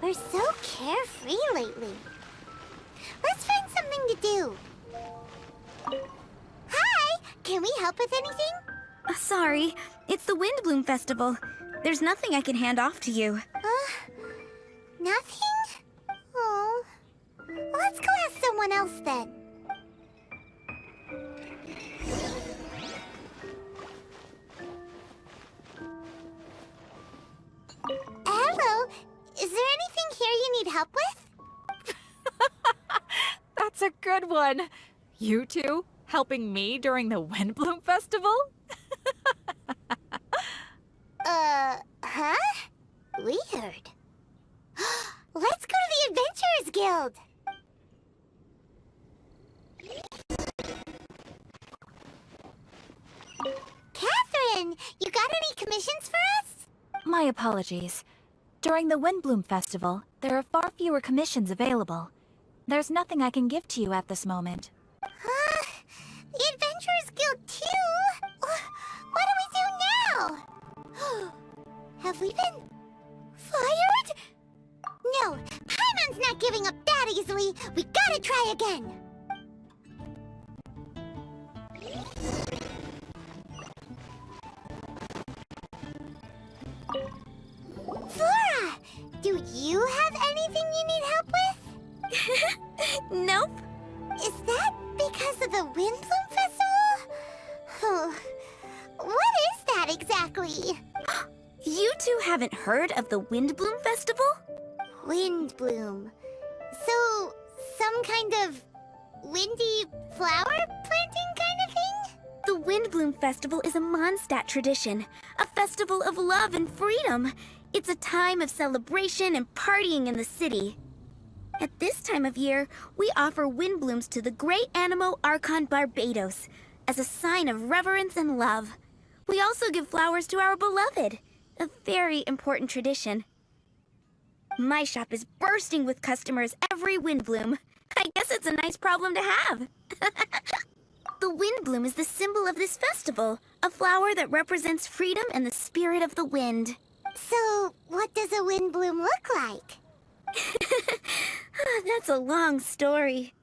We're so carefree lately. Let's find something to do. Hi! Can we help with anything? Sorry, it's the Windblume Festival. There's nothing I can hand off to you. Nothing? Oh. Let's go ask someone else then. Hello. Is there anything here you need help with? That's a good one. You two helping me during the Windblume Festival? Huh? Weird. Let's go to the Adventurers Guild! Catherine, you got any commissions for us? My apologies. During the Windblume Festival, there are far fewer commissions available. There's nothing I can give to you at this moment. The Adventurers Guild too? What do we do now? Have we been fired? No, Paimon's not giving up that easily. We gotta try again. Flora, do you have anything you need help with? Nope. Is that because of the Windblume Festival? What is that exactly? You two haven't heard of the Windblume Festival? Windblume. So, some kind of windy flower planting kind of thing? The Windblume Festival is a Mondstadt tradition, a festival of love and freedom. It's a time of celebration and partying in the city. At this time of year, we offer windblooms to the great Animo Archon Barbados as a sign of reverence and love. We also give flowers to our beloved, a very important tradition. My shop is bursting with customers every Windblume. I guess it's a nice problem to have. The Windblume is the symbol of this festival, a flower that represents freedom and the spirit of the wind. So, what does a windbloom look like? That's a long story.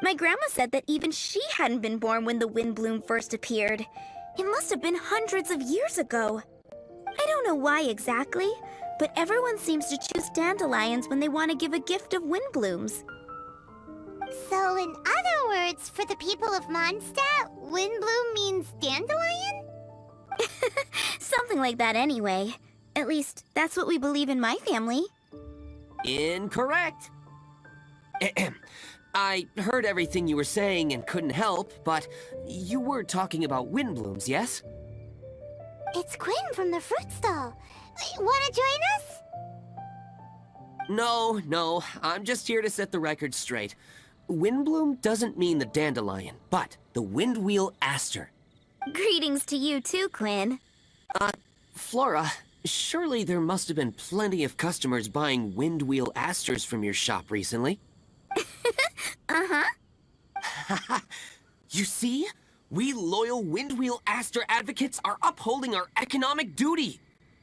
My grandma said that even she hadn't been born when the Windblume first appeared. It must have been hundreds of years ago. I don't know why exactly, but everyone seems to choose dandelions when they want to give a gift of windblooms. So, in other words, for the people of Mondstadt, windbloom means dandelion? Something like that anyway. At least, that's what we believe in my family. Incorrect. I heard everything you were saying and couldn't help, but you were talking about windblooms, yes? It's Quinn from the fruit stall. Wanna join us? No, I'm just here to set the record straight. Windbloom doesn't mean the dandelion, but the windwheel aster. Greetings to you too, Quinn. Flora, surely there must have been plenty of customers buying windwheel asters from your shop recently. Uh-huh. You see? We loyal windwheel aster advocates are upholding our economic duty.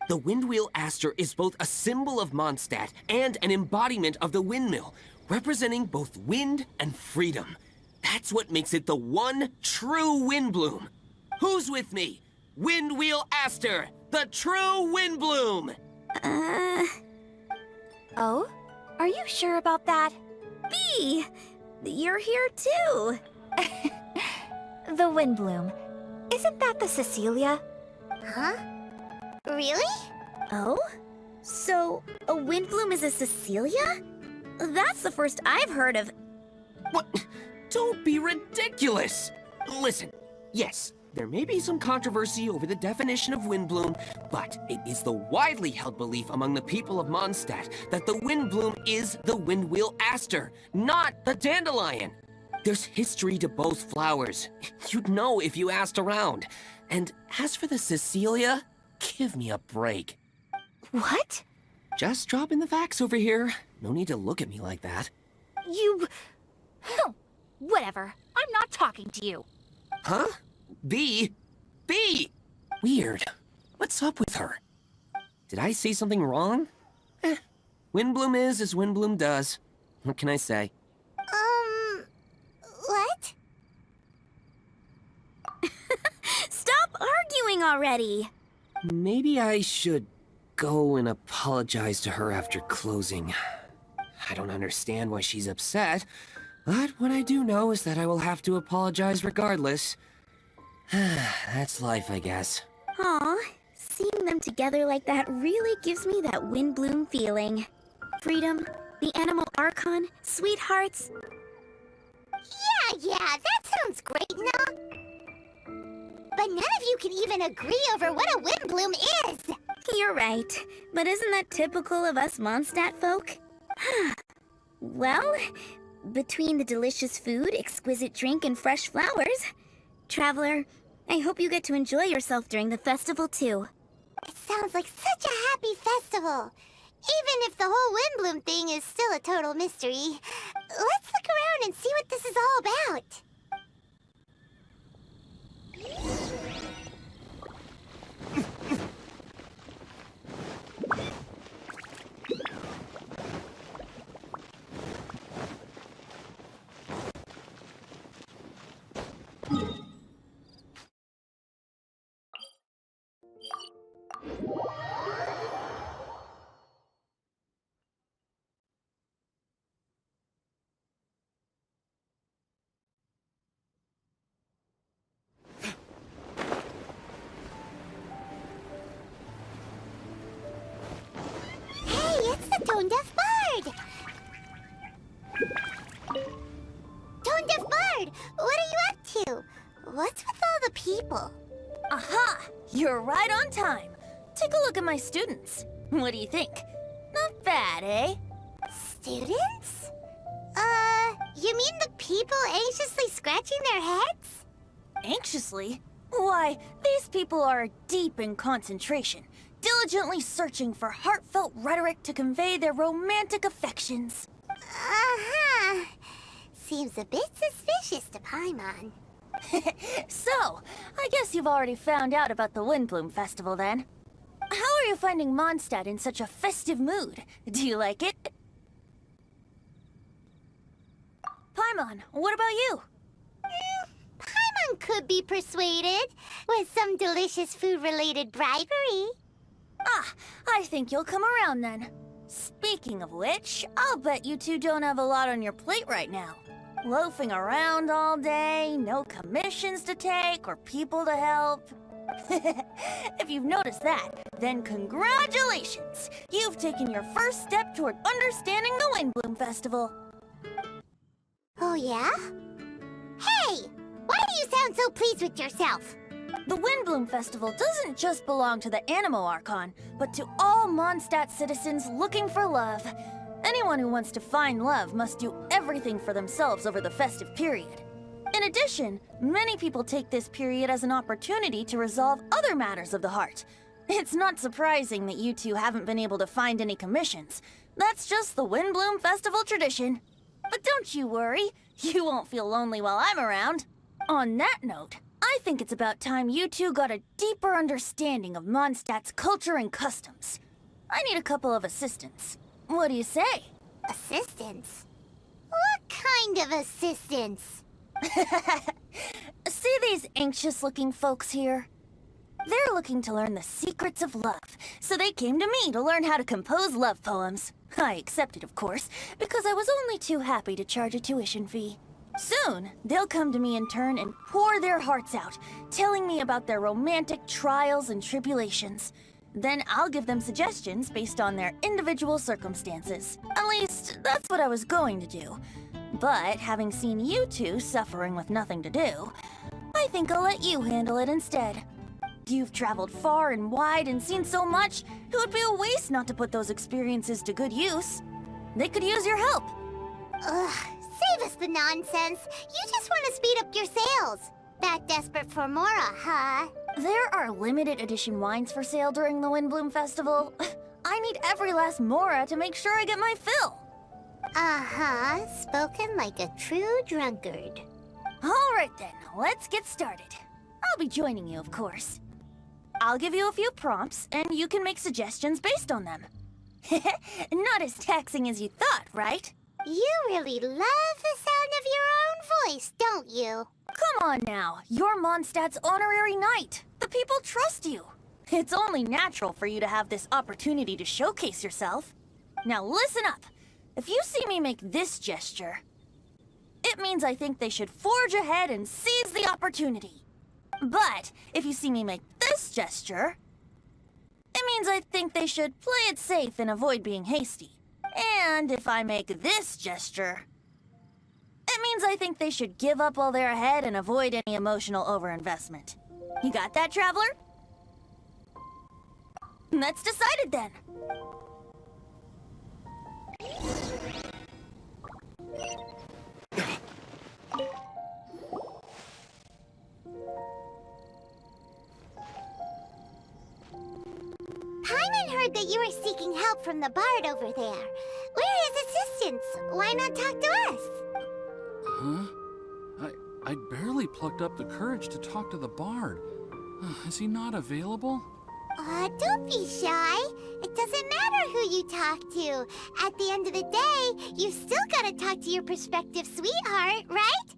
The windwheel aster is both a symbol of Mondstadt and an embodiment of the windmill, representing both wind and freedom. That's what makes it the one true windbloom. Who's with me? Windwheel aster, the true windbloom! Oh? Are you sure about that? Bee! You're here too! The Windbloom. Isn't that the Cecilia? Huh? Really? Oh? So, a Windbloom is a Cecilia? That's the first I've heard of. What? Don't be ridiculous! Listen, yes, there may be some controversy over the definition of windbloom, but it is the widely held belief among the people of Mondstadt that the windbloom is the windwheel aster, not the dandelion. There's history to both flowers. You'd know if you asked around. And as for the Cecilia, give me a break. What? Just dropping the facts over here. No need to look at me like that. You... Whatever. I'm not talking to you. Huh? Bee? Weird. What's up with her? Did I say something wrong? Windblume is as Windblume does. What can I say? What? Stop arguing already! Maybe I should go and apologize to her after closing. I don't understand why she's upset, but what I do know is that I will have to apologize regardless. That's life, I guess. Aw, seeing them together like that really gives me that Windblume feeling. Freedom, the Animal Archon, sweethearts. Yeah, that sounds great and all. But none of you can even agree over what a Windblume is! You're right, but isn't that typical of us Mondstadt folk? Well, between the delicious food, exquisite drink, and fresh flowers, Traveler, I hope you get to enjoy yourself during the festival too. It sounds like such a happy festival. Even if the whole Windblume thing is still a total mystery. Let's look around and see what this is all about. Tone Deaf Bard! Tone Deaf Bard! What are you up to? What's with all the people? Aha! You're right on time. Take a look at my students. What do you think? Not bad, eh? Students? You mean the people anxiously scratching their heads? Anxiously? Why, these people are deep in concentration, diligently searching for heartfelt rhetoric to convey their romantic affections. Uh-huh. Seems a bit suspicious to Paimon. So, I guess you've already found out about the Windblume Festival then. How are you finding Mondstadt in such a festive mood? Do you like it? Paimon, what about you? Paimon could be persuaded with some delicious food-related bribery. Ah, I think you'll come around then. Speaking of which, I'll bet you two don't have a lot on your plate right now. Loafing around all day, no commissions to take or people to help. If you've noticed that, then congratulations! You've taken your first step toward understanding the Windblume Festival. Oh, yeah? Hey! Why do you sound so pleased with yourself? The Windblume Festival doesn't just belong to the Animo Archon, but to all Mondstadt citizens looking for love. Anyone who wants to find love must do everything for themselves over the festive period. In addition, many people take this period as an opportunity to resolve other matters of the heart. It's not surprising that you two haven't been able to find any commissions. That's just the Windblume Festival tradition. But don't you worry, you won't feel lonely while I'm around. On that note, I think it's about time you two got a deeper understanding of Mondstadt's culture and customs. I need a couple of assistants. What do you say? Assistance? What kind of assistance? See these anxious-looking folks here? They're looking to learn the secrets of love, so they came to me to learn how to compose love poems. I accepted, of course, because I was only too happy to charge a tuition fee. Soon, they'll come to me in turn and pour their hearts out, telling me about their romantic trials and tribulations. Then I'll give them suggestions based on their individual circumstances. At least, that's what I was going to do. But having seen you two suffering with nothing to do, I think I'll let you handle it instead. You've traveled far and wide and seen so much, it would be a waste not to put those experiences to good use. They could use your help. Ugh, save us the nonsense. You just want to speed up your sales. That desperate for Mora, huh? There are limited edition wines for sale during the Windblume Festival. I need every last Mora to make sure I get my fill. Uh-huh, spoken like a true drunkard. All right then, let's get started. I'll be joining you, of course. I'll give you a few prompts, and you can make suggestions based on them. Not as taxing as you thought, right? You really love the sound of your own voice, don't you? Come on now, you're Mondstadt's honorary knight. The people trust you. It's only natural for you to have this opportunity to showcase yourself. Now listen up. If you see me make this gesture, it means I think they should forge ahead and seize the opportunity. But if you see me make this gesture, it means I think they should play it safe and avoid being hasty. And if I make this gesture, it means I think they should give up while they're ahead and avoid any emotional overinvestment. You got that, Traveler? That's decided then. Paimon heard that you were seeking help from the bard over there. We're his assistants. Why not talk to us? Huh? I barely plucked up the courage to talk to the bard. Is he not available? Don't be shy. It doesn't matter who you talk to. At the end of the day, you still gotta talk to your prospective sweetheart, right?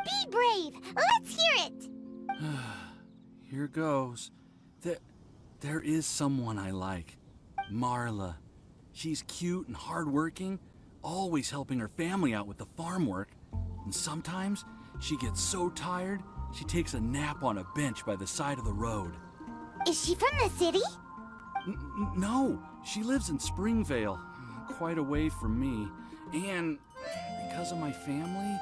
Be brave. Let's hear it. Here goes. There is someone I like. Marla. She's cute and hardworking, always helping her family out with the farm work. And sometimes she gets so tired, she takes a nap on a bench by the side of the road. Is she from the city? No, she lives in Springvale, quite away from me. And because of my family,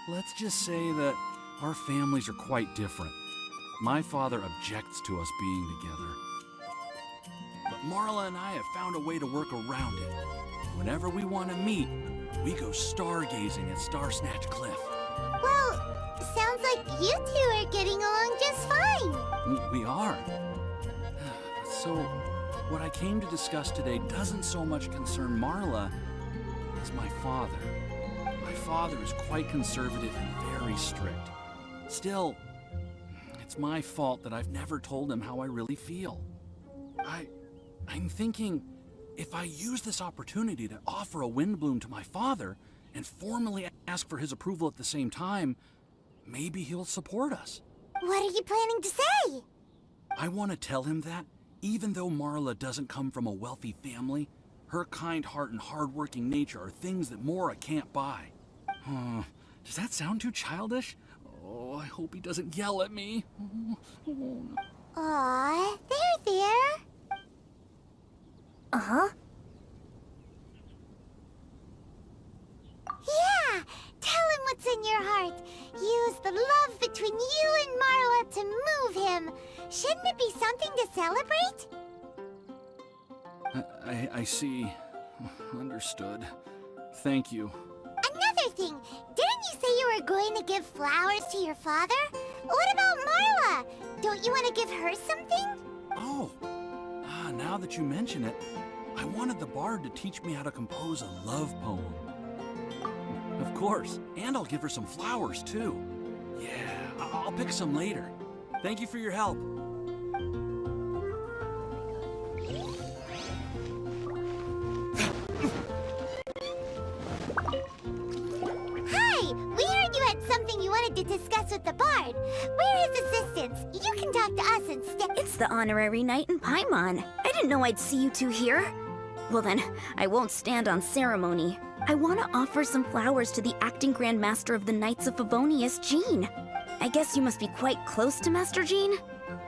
let's just say that our families are quite different. My father objects to us being together. But Marla and I have found a way to work around it. Whenever we want to meet, we go stargazing at Star Snatch Cliff. Well, sounds like you two are getting along just fine. We are. So, what I came to discuss today doesn't so much concern Marla as my father. My father is quite conservative and very strict. Still, it's my fault that I've never told him how I really feel. I'm thinking, if I use this opportunity to offer a Windblume to my father and formally ask for his approval at the same time, maybe he'll support us. What are you planning to say? I want to tell him that, even though Marla doesn't come from a wealthy family, her kind heart and hardworking nature are things that Mora can't buy. Does that sound too childish? Oh, I hope he doesn't yell at me. Aw, there. Uh-huh. Yeah, tell him what's in your heart. Use the love between you and Marla to move him. Shouldn't it be something to celebrate? I see. Understood. Thank you. Another thing, didn't you say you were going to give flowers to your father? What about Marla? Don't you want to give her something? Oh, now that you mention it, I wanted the bard to teach me how to compose a love poem. Of course, and I'll give her some flowers too. Yeah, I'll pick some later. Thank you for your help. Hi, we heard you had something you wanted to discuss with the bard. We're his assistants. You can talk to us instead. It's the honorary knight in Paimon. I didn't know I'd see you two here. Well then, I won't stand on ceremony. I want to offer some flowers to the acting Grand Master of the Knights of Favonius, Jean. I guess you must be quite close to Master Jean?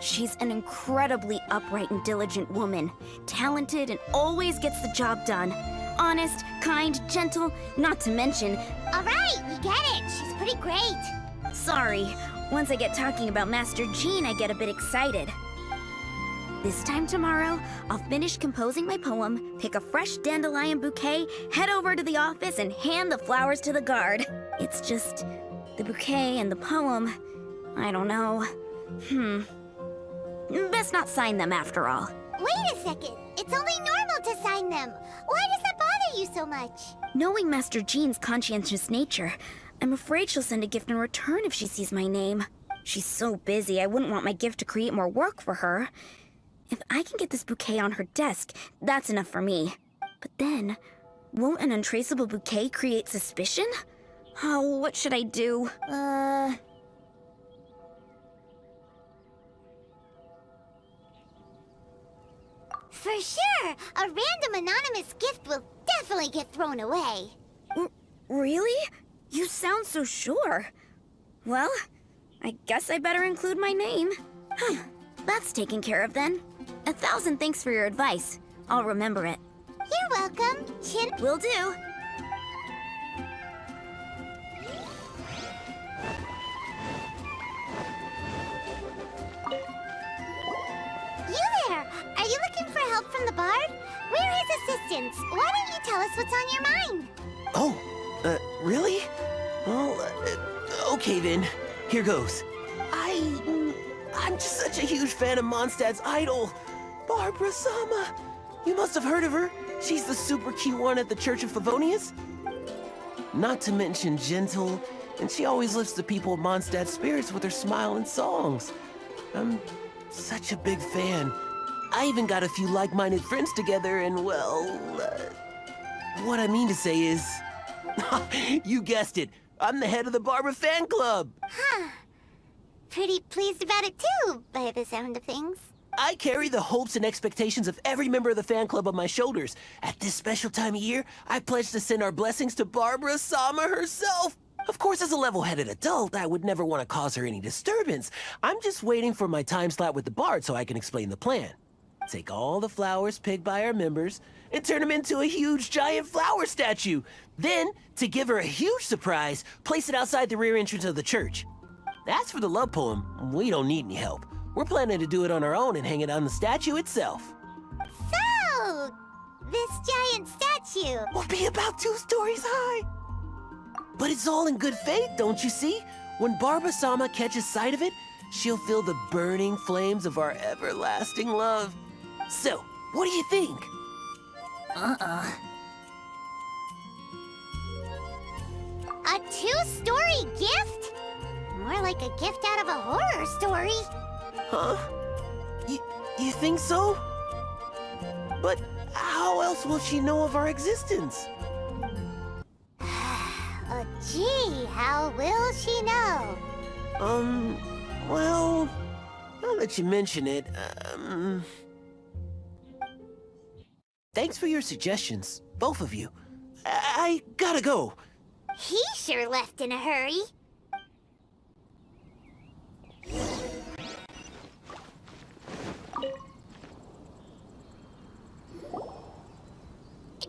She's an incredibly upright and diligent woman, talented and always gets the job done. Honest, kind, gentle, not to mention... All right, we get it. She's pretty great. Sorry, once I get talking about Master Jean, I get a bit excited. This time tomorrow, I'll finish composing my poem, pick a fresh dandelion bouquet, head over to the office, and hand the flowers to the guard. It's just... the bouquet and the poem... I don't know. Best not sign them after all. Wait a second. It's only normal to sign them. Why does that bother you so much? Knowing Master Jean's conscientious nature, I'm afraid she'll send a gift in return if she sees my name. She's so busy, I wouldn't want my gift to create more work for her. If I can get this bouquet on her desk, that's enough for me. But then, won't an untraceable bouquet create suspicion? Oh, what should I do? For sure, a random anonymous gift will definitely get thrown away. Really? You sound so sure. Well, I guess I better include my name. That's taken care of then. 1,000 thanks for your advice. I'll remember it. You're welcome, Chin. Will do. You there! Are you looking for help from the bard? We're his assistants. Why don't you tell us what's on your mind? Oh, really? Well, okay then. Here goes. I'm just such a huge fan of Mondstadt's idol, Barbara Sama. You must have heard of her. She's the super cute one at the Church of Favonius. Not to mention gentle, and she always lifts the people of Mondstadt's spirits with her smile and songs. I'm such a big fan. I even got a few like-minded friends together, and well, what I mean to say is, you guessed it, I'm the head of the Barbara fan club. Huh. Pretty pleased about it too, by the sound of things. I carry the hopes and expectations of every member of the fan club on my shoulders. At this special time of year, I pledge to send our blessings to Barbara Sama herself. Of course, as a level-headed adult, I would never want to cause her any disturbance. I'm just waiting for my time slot with the bard so I can explain the plan. Take all the flowers picked by our members and turn them into a huge giant flower statue. Then, to give her a huge surprise, place it outside the rear entrance of the church. As for the love poem, we don't need any help. We're planning to do it on our own and hang it on the statue itself. So, this giant statue. Will be about 2 stories high. But it's all in good faith, don't you see? When Barbara Sama catches sight of it, she'll feel the burning flames of our everlasting love. So, what do you think? A 2-story gift? More like a gift out of a horror story. Huh? You think so? But how else will she know of our existence? Oh, gee, how will she know? Well, now that you mention it, thanks for your suggestions, both of you. I gotta go. He sure left in a hurry.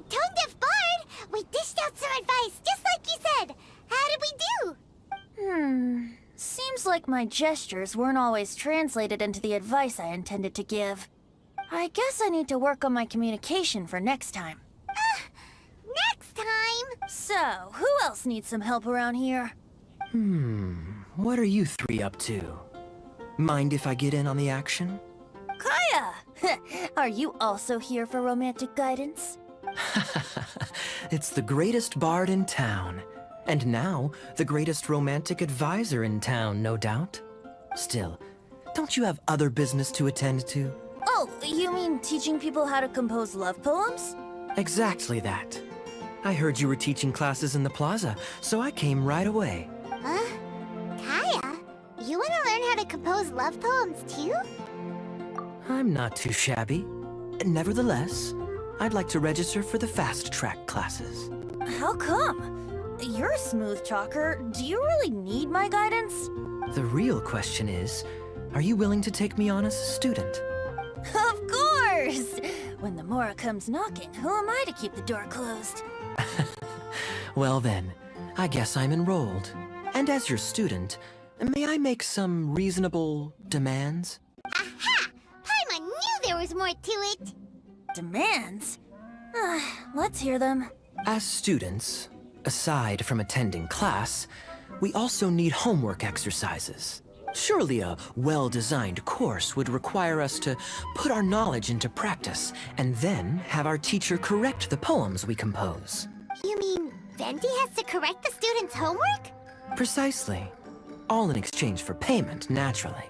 Tone-deaf Bard! We dished out some advice, just like you said. How did we do? Seems like my gestures weren't always translated into the advice I intended to give. I guess I need to work on my communication for next time. Next time! So, who else needs some help around here? What are you 3 up to? Mind if I get in on the action? Kaya! Are you also here for romantic guidance? It's the greatest bard in town. And now, the greatest romantic advisor in town, no doubt. Still, don't you have other business to attend to? Oh, you mean teaching people how to compose love poems? Exactly that. I heard you were teaching classes in the plaza, so I came right away. Huh? Kaya? You want to learn how to compose love poems too? I'm not too shabby. Nevertheless, I'd like to register for the fast-track classes. How come? You're a smooth talker. Do you really need my guidance? The real question is, are you willing to take me on as a student? Of course! When the Mora comes knocking, who am I to keep the door closed? Well then, I guess I'm enrolled. And as your student, may I make some reasonable demands? Aha! Paimon knew there was more to it! Demands? Let's hear them. As students, aside from attending class, we also need homework exercises. Surely a well-designed course would require us to put our knowledge into practice and then have our teacher correct the poems we compose. You mean Venti has to correct the students' homework? Precisely. All in exchange for payment, naturally.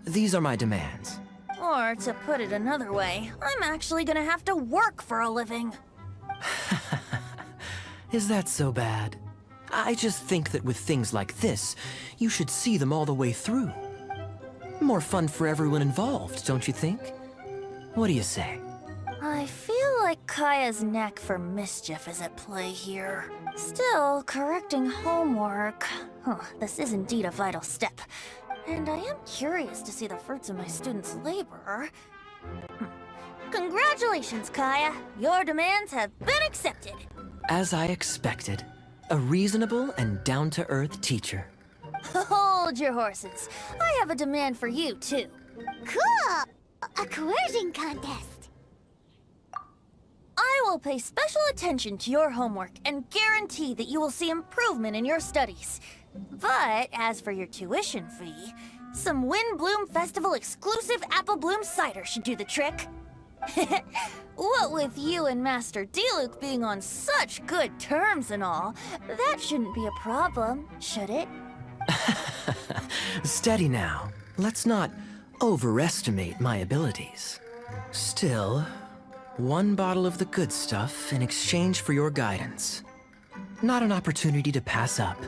These are my demands. Or, to put it another way, I'm actually gonna have to work for a living. Is that so bad? I just think that with things like this, you should see them all the way through. More fun for everyone involved, don't you think? What do you say? I feel like Kaya's knack for mischief is at play here. Still, correcting homework. This is indeed a vital step. And I am curious to see the fruits of my students' labor. Congratulations, Kaya! Your demands have been accepted. As I expected, a reasonable and down-to-earth teacher. Hold your horses. I have a demand for you, too. Cool! A coercion contest. I will pay special attention to your homework and guarantee that you will see improvement in your studies. But as for your tuition fee, some Windblume Festival exclusive apple bloom cider should do the trick. What with you and Master Diluc being on such good terms and all, that shouldn't be a problem, should it? Steady now. Let's not overestimate my abilities. Still, one bottle of the good stuff in exchange for your guidance. Not an opportunity to pass up.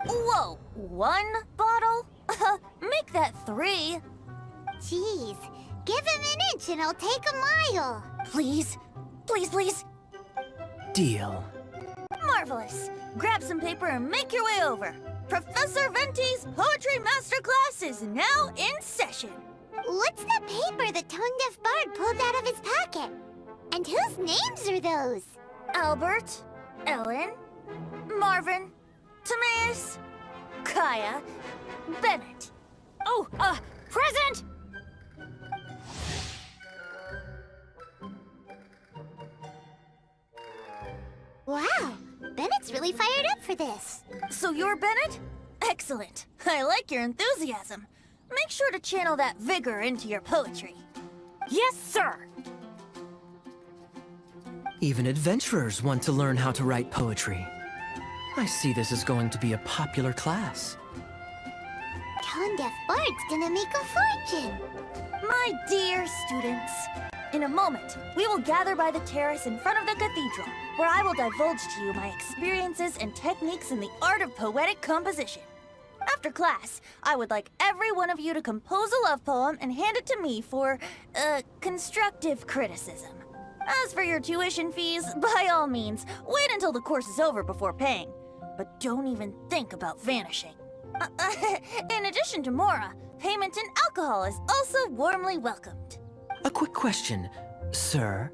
Whoa, one bottle? Make that 3. Jeez, give him an inch and I'll take a mile. Please, please, please. Deal. Marvelous. Grab some paper and make your way over. Professor Venti's Poetry Masterclass is now in session. What's the paper the tone-deaf bard pulled out of his pocket? And whose names are those? Albert, Ellen, Marvin, Timaeus, Kaya, Bennett. Oh, present! Wow, Bennett's really fired up for this. So you're Bennett? Excellent. I like your enthusiasm. Make sure to channel that vigor into your poetry. Yes, sir! Even adventurers want to learn how to write poetry. I see this is going to be a popular class. Tone-deaf bard's gonna make a fortune. My dear students, in a moment, we will gather by the terrace in front of the cathedral, where I will divulge to you my experiences and techniques in the art of poetic composition. After class, I would like every one of you to compose a love poem and hand it to me for, constructive criticism. As for your tuition fees, by all means, wait until the course is over before paying. But don't even think about vanishing. In addition to Mora, payment in alcohol is also warmly welcomed. A quick question, sir.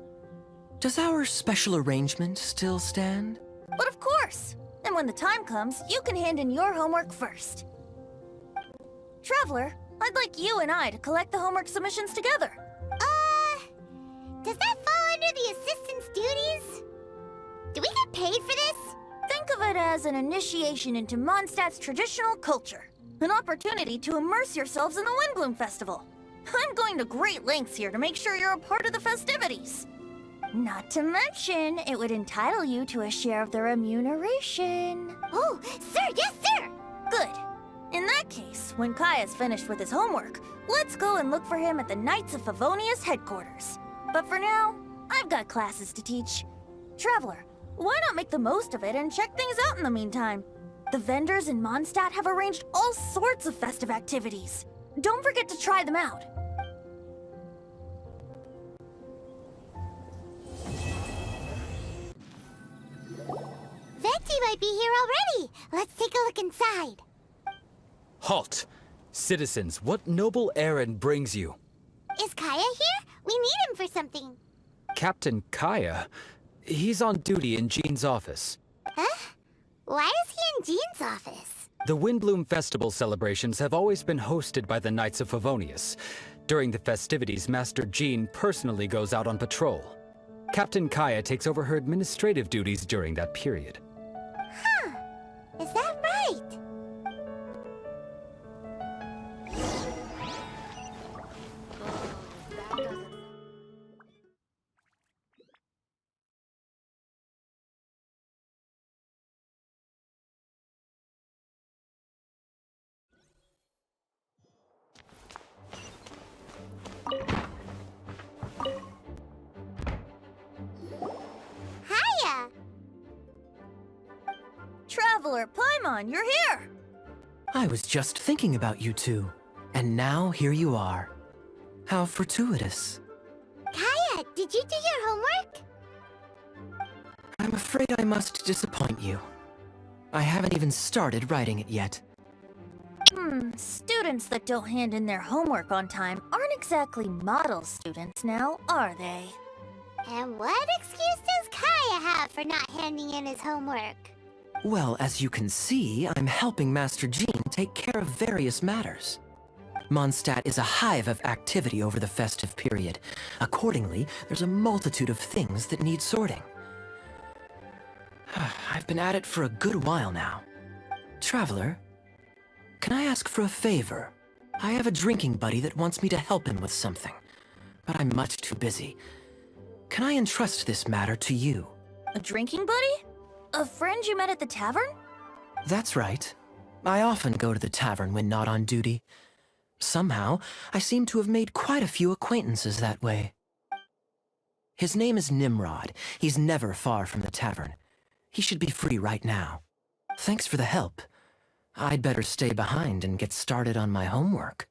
Does our special arrangement still stand? But of course! And when the time comes, you can hand in your homework first. Traveler, I'd like you and I to collect the homework submissions together. Does that fall under the assistant's duties? Do we get paid for this? Think of it as an initiation into Mondstadt's traditional culture. An opportunity to immerse yourselves in the Windblume Festival. I'm going to great lengths here to make sure you're a part of the festivities. Not to mention, it would entitle you to a share of the remuneration. Oh, sir, yes, sir! Good. In that case, when Kaya's finished with his homework, let's go and look for him at the Knights of Favonius headquarters. But for now, I've got classes to teach. Traveler, why not make the most of it and check things out in the meantime? The vendors in Mondstadt have arranged all sorts of festive activities. Don't forget to try them out. Venti might be here already. Let's take a look inside. Halt! Citizens, what noble errand brings you? Is Kaya here? We need him for something. Captain Kaya? He's on duty in Jean's office. Huh? Why is he in Jean's office? The Windblume Festival celebrations have always been hosted by the Knights of Favonius. During the festivities, Master Jean personally goes out on patrol. Captain Kaya takes over her administrative duties during that period. Huh. Is that right? Traveler, Paimon, you're here! I was just thinking about you two, and now here you are. How fortuitous. Kaya, did you do your homework? I'm afraid I must disappoint you. I haven't even started writing it yet. Students that don't hand in their homework on time aren't exactly model students now, are they? And what excuse does Kaya have for not handing in his homework? Well, as you can see, I'm helping Master Jean take care of various matters. Mondstadt is a hive of activity over the festive period. Accordingly, there's a multitude of things that need sorting. I've been at it for a good while now. Traveler, can I ask for a favor? I have a drinking buddy that wants me to help him with something, but I'm much too busy. Can I entrust this matter to you? A drinking buddy? A friend you met at the tavern? That's right. I often go to the tavern when not on duty. Somehow, I seem to have made quite a few acquaintances that way. His name is Nimrod. He's never far from the tavern. He should be free right now. Thanks for the help. I'd better stay behind and get started on my homework.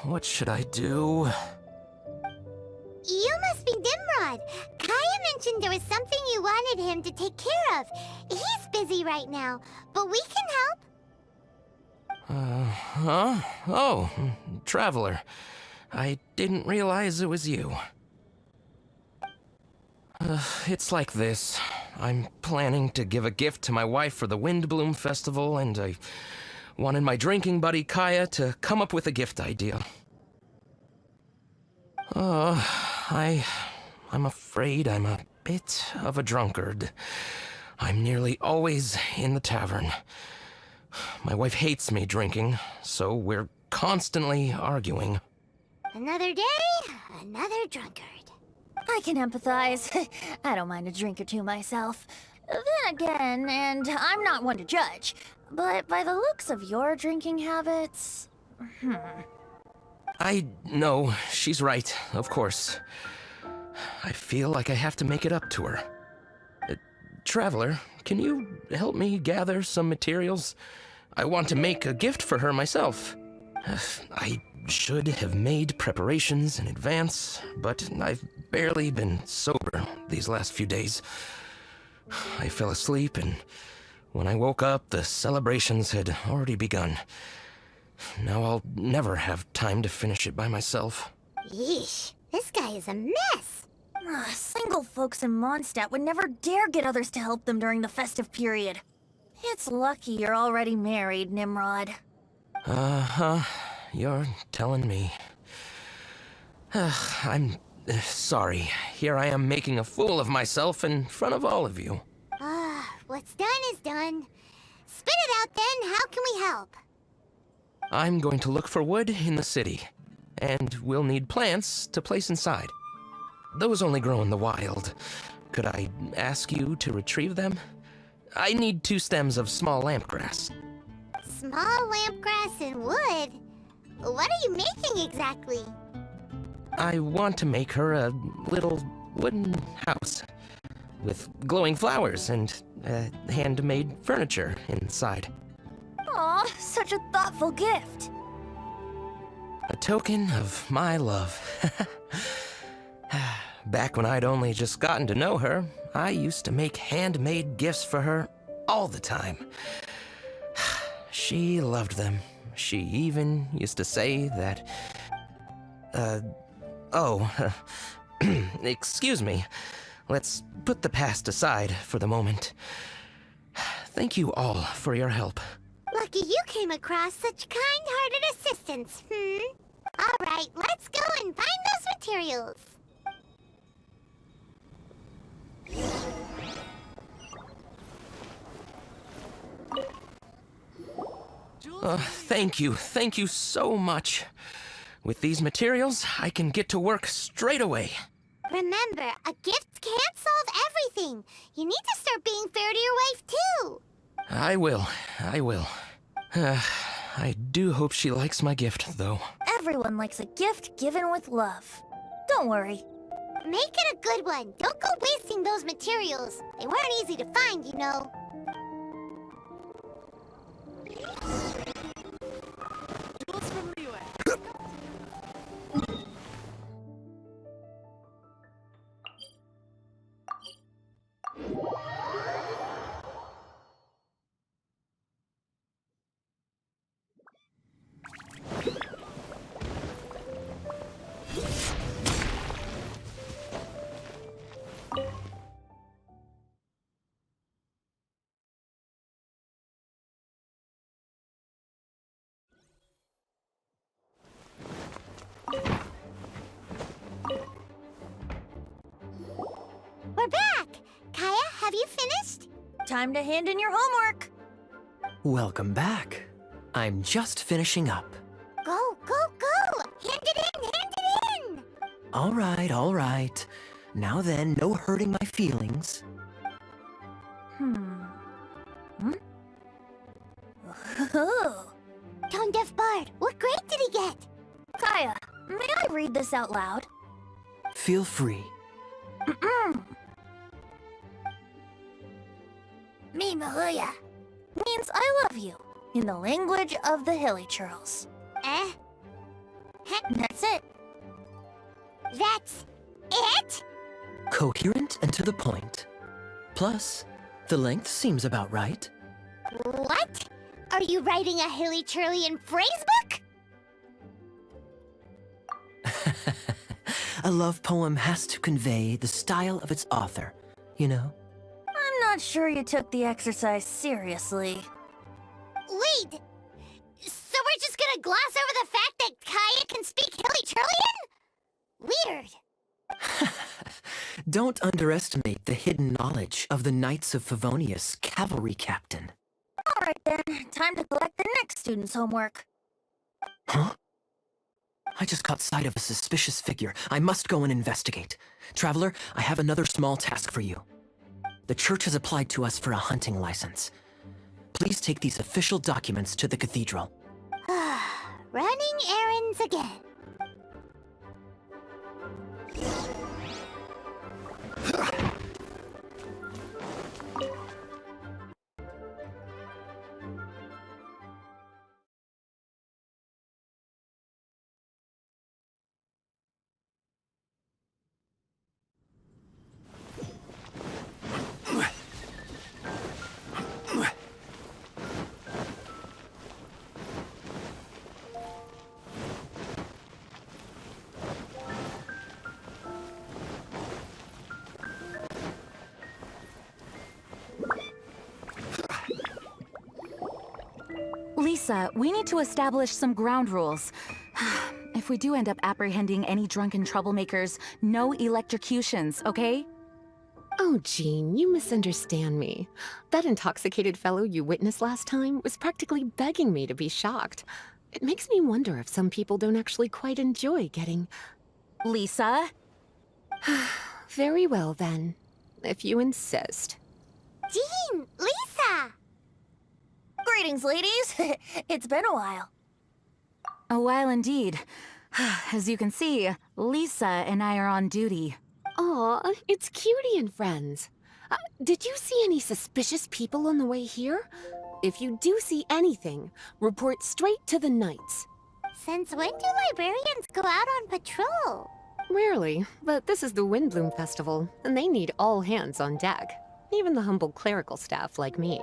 What should I do? You must be Nimrod. Kaya mentioned there was something you wanted him to take care of. He's busy right now, but we can help. Huh? Oh, Traveler. I didn't realize it was you. It's like this. I'm planning to give a gift to my wife for the Windblume Festival, and I wanted my drinking buddy Kaya to come up with a gift idea. I'm afraid I'm a bit of a drunkard. I'm nearly always in the tavern. My wife hates me drinking, so we're constantly arguing. Another day, another drunkard. I can empathize. I don't mind a drink or two myself. Then again, and I'm not one to judge, but by the looks of your drinking habits... I know, she's right, of course. I feel like I have to make it up to her. Traveler, can you help me gather some materials? I want to make a gift for her myself. I should have made preparations in advance, but I've barely been sober these last few days. I fell asleep, and when I woke up, the celebrations had already begun. Now I'll never have time to finish it by myself. Yeesh, this guy is a mess. Single folks in Mondstadt would never dare get others to help them during the festive period. It's lucky you're already married, Nimrod. Uh-huh. You're telling me. I'm sorry. Here I am making a fool of myself in front of all of you. What's done is done. Spit it out then, how can we help? I'm going to look for wood in the city, and we'll need plants to place inside. Those only grow in the wild. Could I ask you to retrieve them? I need 2 stems of small lampgrass. Small lampgrass and wood? What are you making exactly? I want to make her a little wooden house with glowing flowers and handmade furniture inside. Aw, such a thoughtful gift. A token of my love. Back when I'd only just gotten to know her, I used to make handmade gifts for her all the time. She loved them. She even used to say that, Oh, excuse me. Let's put the past aside for the moment. Thank you all for your help. Lucky you came across such kind-hearted assistance, All right, let's go and find those materials. Thank you so much. With these materials, I can get to work straight away. Remember, a gift can't solve everything. You need to start being fair to your wife, too. I will. I do hope she likes my gift, though. Everyone likes a gift given with love. Don't worry. Make it a good one. Don't go wasting those materials. They weren't easy to find, you know. We're back! Kaya, have you finished? Time to hand in your homework. Welcome back. I'm just finishing up. Go, go, go! Hand it in, hand it in! All right. Now then, no hurting my feelings. Oh. Tone Deaf Bard, what grade did he get? Kaya, may I read this out loud? Feel free. Me Mahuya means I love you in the language of the Hilly Churls. Eh? That's it. That's it? Coherent and to the point. Plus, the length seems about right. What? Are you writing a Hilly Churlian phrase book? A love poem has to convey the style of its author, you know? I'm not sure you took the exercise seriously. Wait! So we're just gonna gloss over the fact that Kaya can speak Hilly Churlian? Weird. Don't underestimate the hidden knowledge of the Knights of Favonius cavalry captain. Alright then, time to collect the next student's homework. Huh? I just caught sight of a suspicious figure. I must go and investigate. Traveler, I have another small task for you. The church has applied to us for a hunting license. Please take these official documents to the cathedral. Running errands again. Lisa, we need to establish some ground rules. If we do end up apprehending any drunken troublemakers, no electrocutions, okay? Oh, Jean, you misunderstand me. That intoxicated fellow you witnessed last time was practically begging me to be shocked. It makes me wonder if some people don't actually quite enjoy getting... Lisa? Very well, then. If you insist. Jean! Lisa! Greetings, ladies. It's been a while. A while indeed. As you can see, Lisa and I are on duty. Aw, it's Cutie and friends. Did you see any suspicious people on the way here? If you do see anything, report straight to the Knights. Since when do librarians go out on patrol? Rarely, but this is the Windblume Festival, and they need all hands on deck. Even the humble clerical staff like me.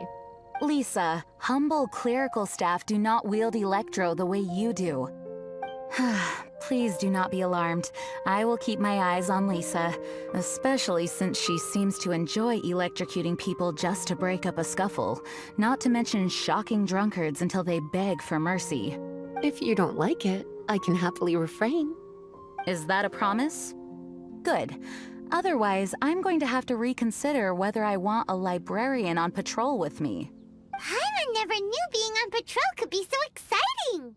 Lisa, humble clerical staff do not wield electro the way you do. Please do not be alarmed. I will keep my eyes on Lisa, especially since she seems to enjoy electrocuting people just to break up a scuffle, not to mention shocking drunkards until they beg for mercy. If you don't like it, I can happily refrain. Is that a promise? Good. Otherwise, I'm going to have to reconsider whether I want a librarian on patrol with me. Paimon never knew being on patrol could be so exciting!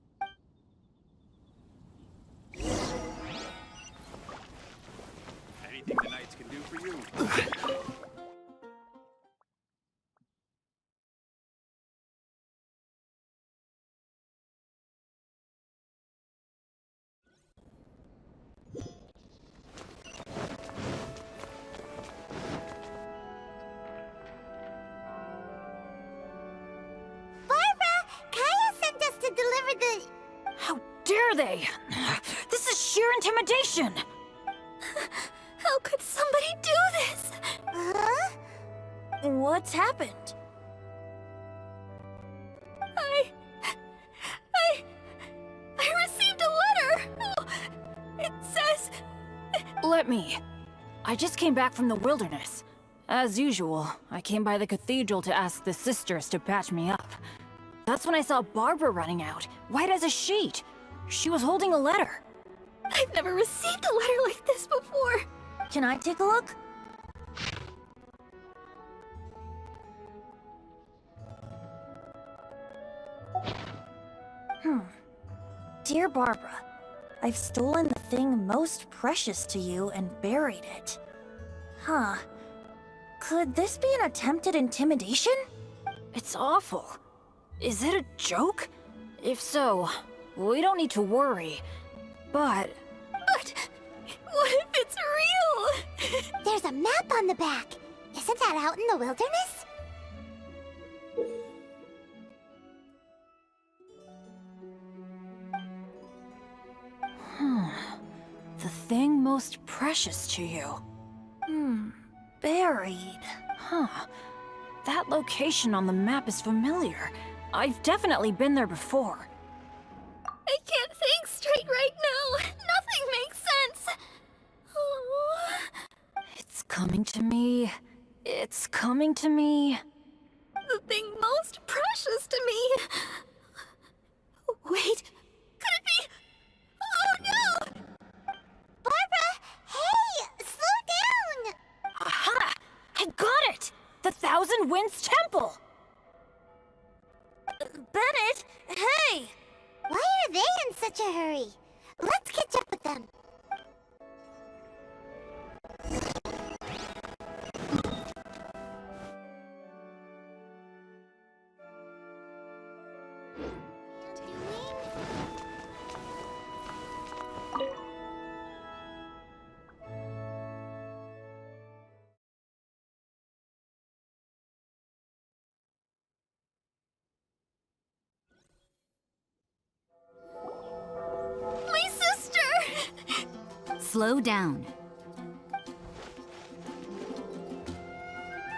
Anything the Knights can do for you. How dare they? This is sheer intimidation! How could somebody do this? Huh? What's happened? I received a letter! Oh, it says... Let me. I just came back from the wilderness. As usual, I came by the cathedral to ask the sisters to patch me up. That's when I saw Barbara running out, white as a sheet. She was holding a letter. I've never received a letter like this before. Can I take a look? Dear Barbara, I've stolen the thing most precious to you and buried it. Huh. Could this be an attempted intimidation? It's awful. Is it a joke? If so, we don't need to worry. But But what if it's real? There's a map on the back. Isn't that out in the wilderness? the thing most precious to you. Buried. Huh. That location on the map is familiar. I've definitely been there before. I can't think straight right now. Nothing makes sense. Oh. It's coming to me. It's coming to me. The thing most precious to me. Wait, could it be? Oh no! Barbara! Hey! Slow down! Aha! I got it! The Thousand Winds Temple! Bennett, hey! Why are they in such a hurry? Let's catch up with them. My sister! Slow down.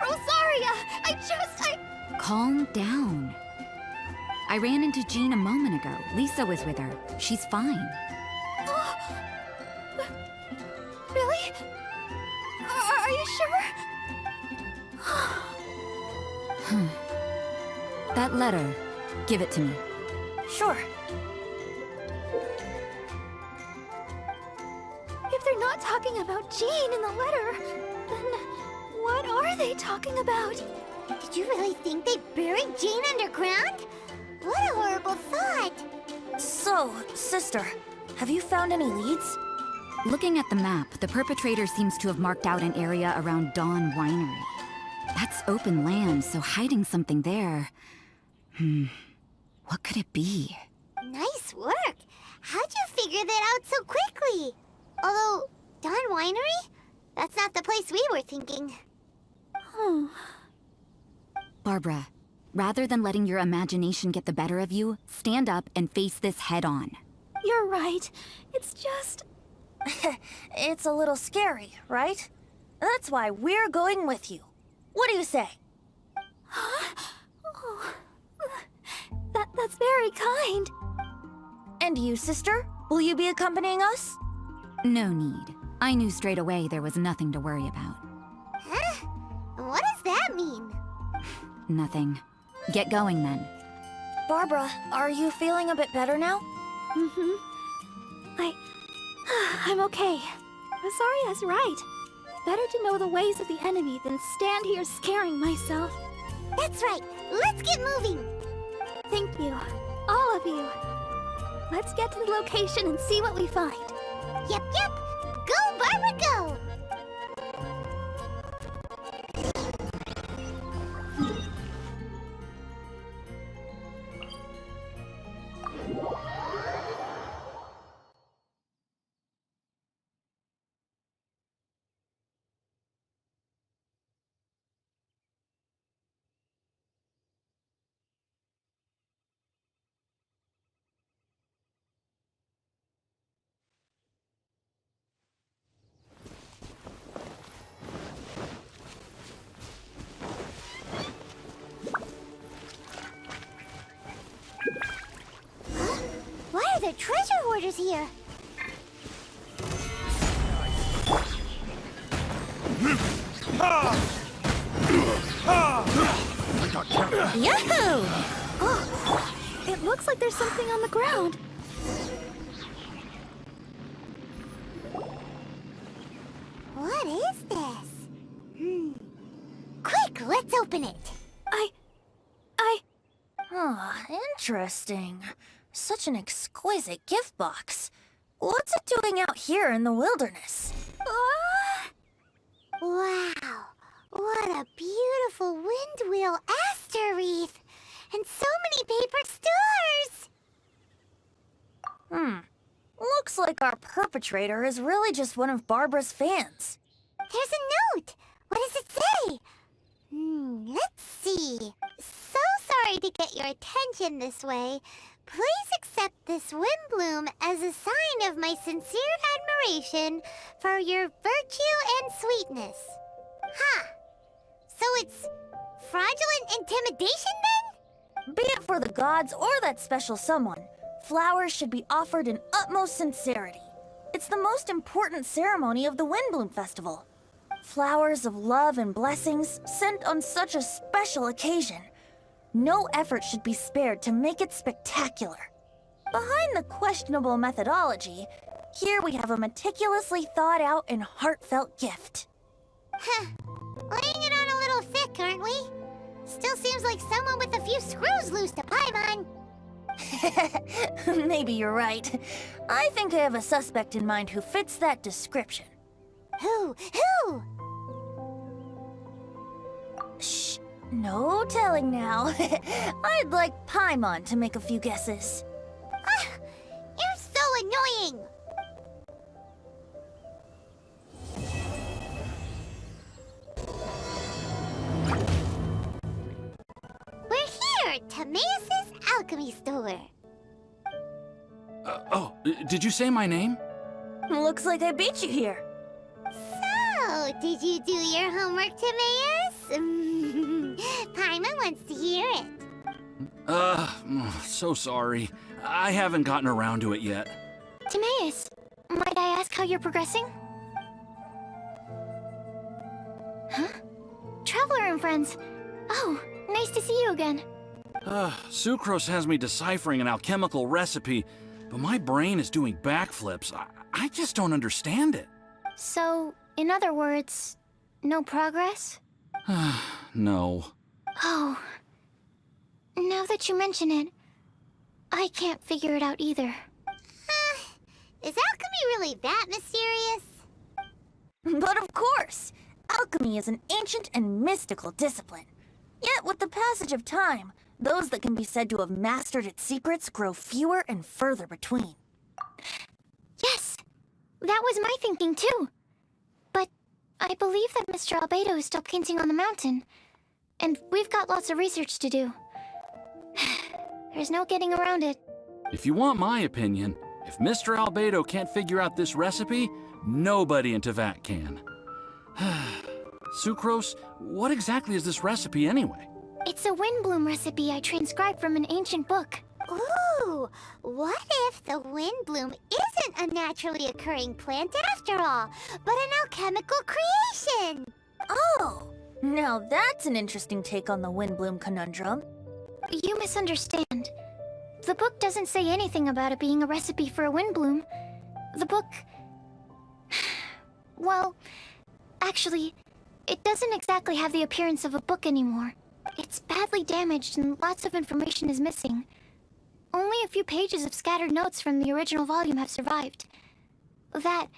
Rosaria! Calm down. I ran into Jean a moment ago. Lisa was with her. She's fine. Really? Are you sure? That letter, give it to me. Sure. If they're not talking about Jean in the letter, then what are they talking about? Did you really think they buried Jean underground? What a horrible thought! So, sister, have you found any leads? Looking at the map, the perpetrator seems to have marked out an area around Dawn Winery. That's open land, so hiding something there... What could it be? Nice work! How'd you figure that out so quickly? Although, Dawn Winery? That's not the place we were thinking. Barbara, rather than letting your imagination get the better of you, stand up and face this head on. You're right. It's just... It's a little scary, right? That's why we're going with you. What do you say? That's very kind. And you, sister? Will you be accompanying us? No need. I knew straight away there was nothing to worry about. Huh? What does that mean? Nothing. Get going then. Barbara, are you feeling a bit better now? I'm okay. Rosaria's right. Better to know the ways of the enemy than stand here scaring myself. That's right. Let's get moving. Thank you, all of you. Let's get to the location and see what we find. Yep. Go, Barbara, go! Why are there treasure hoarders here? Yahoo! Oh, it looks like there's something on the ground. What is this? Quick, let's open it. Oh, interesting. Such an exquisite gift box. What's it doing out here in the wilderness? Wow, what a beautiful wind wheel aster wreath. And so many paper stars. Looks like our perpetrator is really just one of Barbara's fans. There's a note. What does it say? Let's see. So sorry to get your attention this way. Please accept this Windblume as a sign of my sincere admiration for your virtue and sweetness. So it's fraudulent intimidation then? Be it for the gods or that special someone, flowers should be offered in utmost sincerity. It's the most important ceremony of the Windblume Festival. Flowers of love and blessings sent on such a special occasion. No effort should be spared to make it spectacular. Behind the questionable methodology, here we have a meticulously thought out and heartfelt gift. Laying it on a little thick, aren't we? Still seems like someone with a few screws loose to Paimon. Maybe you're right. I think I have a suspect in mind who fits that description. Who? Shh, no telling now. I'd like Paimon to make a few guesses. You're so annoying! We're here at Timaeus' alchemy store. Did you say my name? Looks like I beat you here. So, did you do your homework, Timaeus? Paimon wants to hear it. So sorry. I haven't gotten around to it yet. Timaeus, might I ask how you're progressing? Huh? Traveler and friends. Oh, nice to see you again. Sucrose has me deciphering an alchemical recipe, but my brain is doing backflips. I just don't understand it. So, in other words, no progress? No. Oh. Now that you mention it, I can't figure it out either. Is alchemy really that mysterious? But of course! Alchemy is an ancient and mystical discipline. Yet with the passage of time, those that can be said to have mastered its secrets grow fewer and further between. Yes! That was my thinking too. But I believe that Mr. Albedo is still painting on the mountain. And we've got lots of research to do. There's no getting around it. If you want my opinion, if Mr. Albedo can't figure out this recipe, nobody in Tevat can. Sucrose, what exactly is this recipe anyway? It's a Windblume recipe I transcribed from an ancient book. Ooh, what if the Windblume isn't a naturally occurring plant after all, but an alchemical creation? Oh, now that's an interesting take on the Windblume conundrum. You misunderstand. The book doesn't say anything about it being a recipe for a Windblume. The book... Well, actually, it doesn't exactly have the appearance of a book anymore. It's badly damaged and lots of information is missing. Only a few pages of scattered notes from the original volume have survived. That,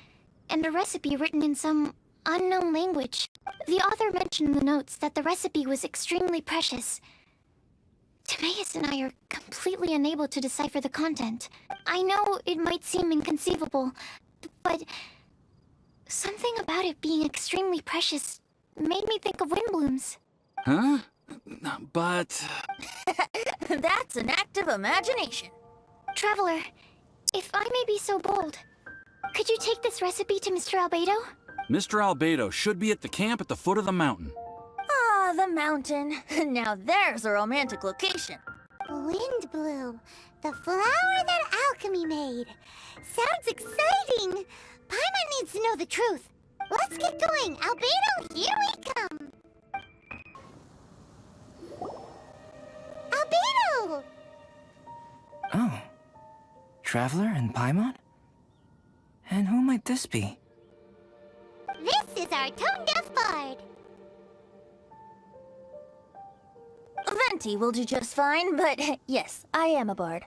and a recipe written in some unknown language. The author mentioned in the notes that the recipe was extremely precious. Timaeus and I are completely unable to decipher the content. I know it might seem inconceivable, but something about it being extremely precious made me think of Windblooms. Huh? But... That's an act of imagination. Traveler, if I may be so bold, could you take this recipe to Mr. Albedo? Mr. Albedo should be at the camp at the foot of the mountain. Ah, the mountain. Now there's a romantic location. Windblume, the flower that alchemy made. Sounds exciting. Paimon needs to know the truth. Let's get going. Albedo, here we come. Albedo! Oh. Traveler and Paimon? And who might this be? This is our tone-deaf bard. Venti will do just fine, but yes, I am a bard.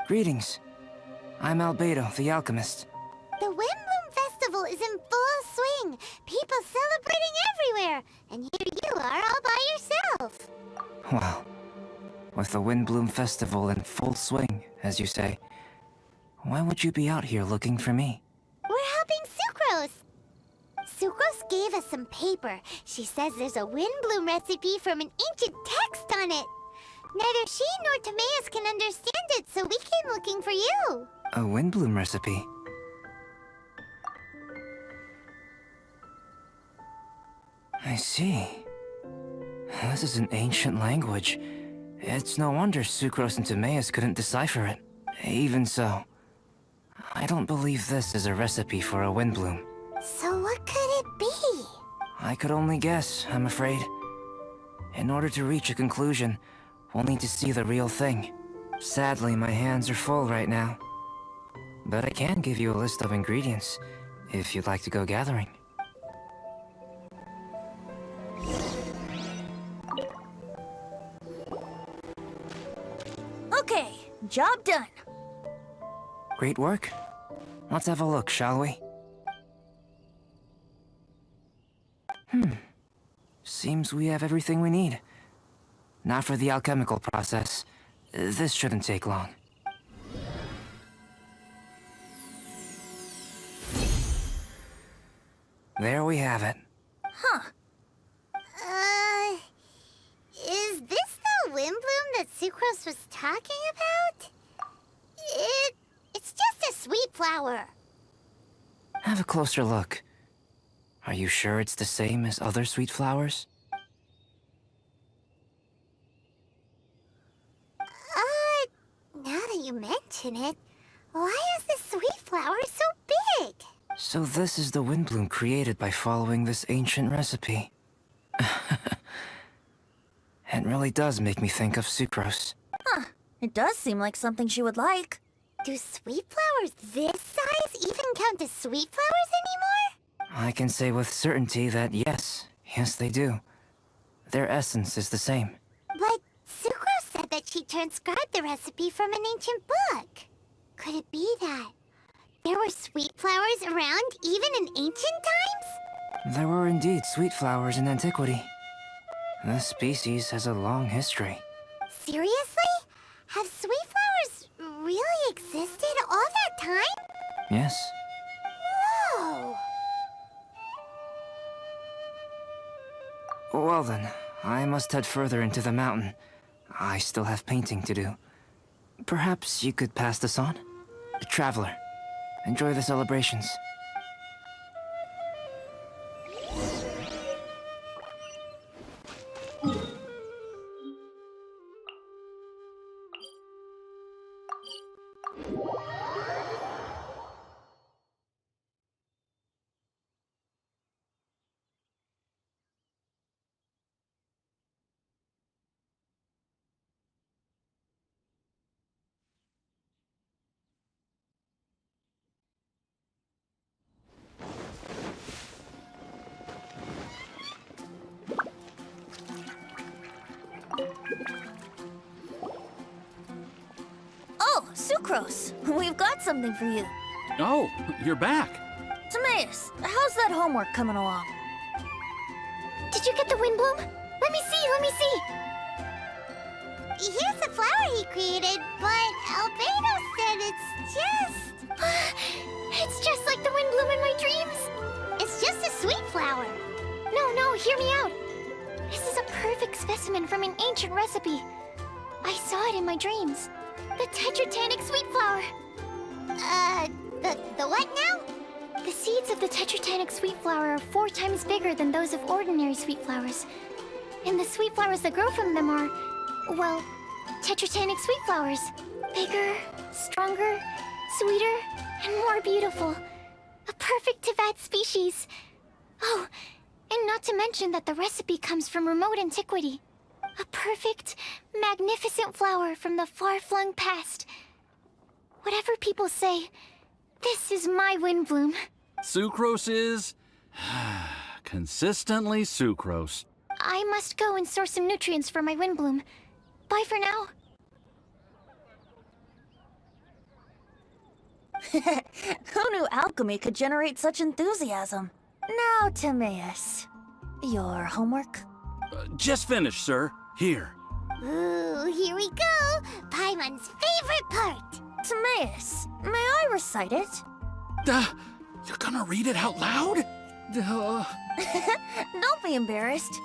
Greetings. I'm Albedo, the alchemist. The Windblume Festival is in full swing. People celebrating everywhere. And here you are all by yourself. Well, with the Windblume Festival in full swing, as you say, why would you be out here looking for me? We're helping Sucrose. Sucrose gave us some paper. She says there's a Windblume recipe from an ancient text on it. Neither she nor Timaeus can understand it, so we came looking for you. A Windblume recipe? I see. This is an ancient language. It's no wonder Sucrose and Timaeus couldn't decipher it. Even so, I don't believe this is a recipe for a Windblume. So what could it be? I could only guess, I'm afraid. In order to reach a conclusion, we'll need to see the real thing. Sadly, my hands are full right now. But I can give you a list of ingredients, if you'd like to go gathering. Okay, job done. Great work. Let's have a look, shall we? Seems we have everything we need. Now for the alchemical process. This shouldn't take long. There we have it. Huh. Is this the Windblume that Sucrose was talking about? It's just a sweet flower. Have a closer look. Are you sure it's the same as other sweet flowers? Now that you mention it, why is this sweet flower so big? So this is the Windblume created by following this ancient recipe. It really does make me think of Sucrose. Huh. It does seem like something she would like. Do sweet flowers this size even count as sweet flowers anymore? I can say with certainty that yes, they do. Their essence is the same. But Sucrose said that she transcribed the recipe from an ancient book. Could it be that there were sweet flowers around even in ancient times? There were indeed sweet flowers in antiquity. This species has a long history. Seriously? Have sweet flowers really existed all that time? Yes. Whoa! Well then, I must head further into the mountain. I still have painting to do. Perhaps you could pass this on? Traveler, enjoy the celebrations. Oh, Sucrose! We've got something for you. Oh, you're back. Timaeus, how's that homework coming along? Did you get the Windblume? Let me see, let me see. Here's the flower he created, but Albedo said it's just... It's just like the Windblume in my dreams. It's just a sweet flower. No, hear me out. This is a perfect specimen from an ancient recipe. I saw it in my dreams. The Tetratanic sweet flower. The what now? The seeds of the Tetratanic sweet flower are 4 times bigger than those of ordinary sweet flowers. And the sweet flowers that grow from them are, well, Tetratanic sweet flowers. Bigger, stronger, sweeter, and more beautiful. A perfect Tivat species. Oh, and not to mention that the recipe comes from remote antiquity. A perfect, magnificent flower from the far-flung past. Whatever people say, this is my Windblume. Sucrose is... consistently sucrose. I must go and source some nutrients for my Windblume. Bye for now. Who knew alchemy could generate such enthusiasm? Now, Timaeus, your homework? Just finished, sir. Here. Ooh, here we go! Paimon's favorite part! Timaeus, may I recite it? You're gonna read it out loud? Don't be embarrassed.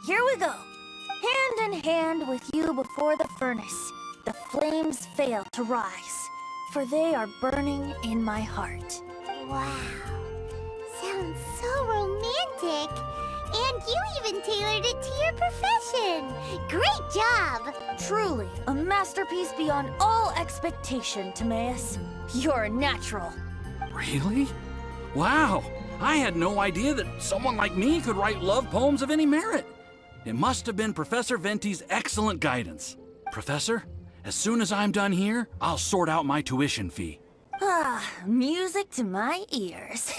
Here we go. Hand in hand with you before the furnace, the flames fail to rise, for they are burning in my heart. Wow. Sounds so romantic. And you even tailored it to your profession. Great job! Truly, a masterpiece beyond all expectation, Timaeus. You're a natural. Really? Wow! I had no idea that someone like me could write love poems of any merit. It must have been Professor Venti's excellent guidance. Professor, as soon as I'm done here, I'll sort out my tuition fee. Music to my ears.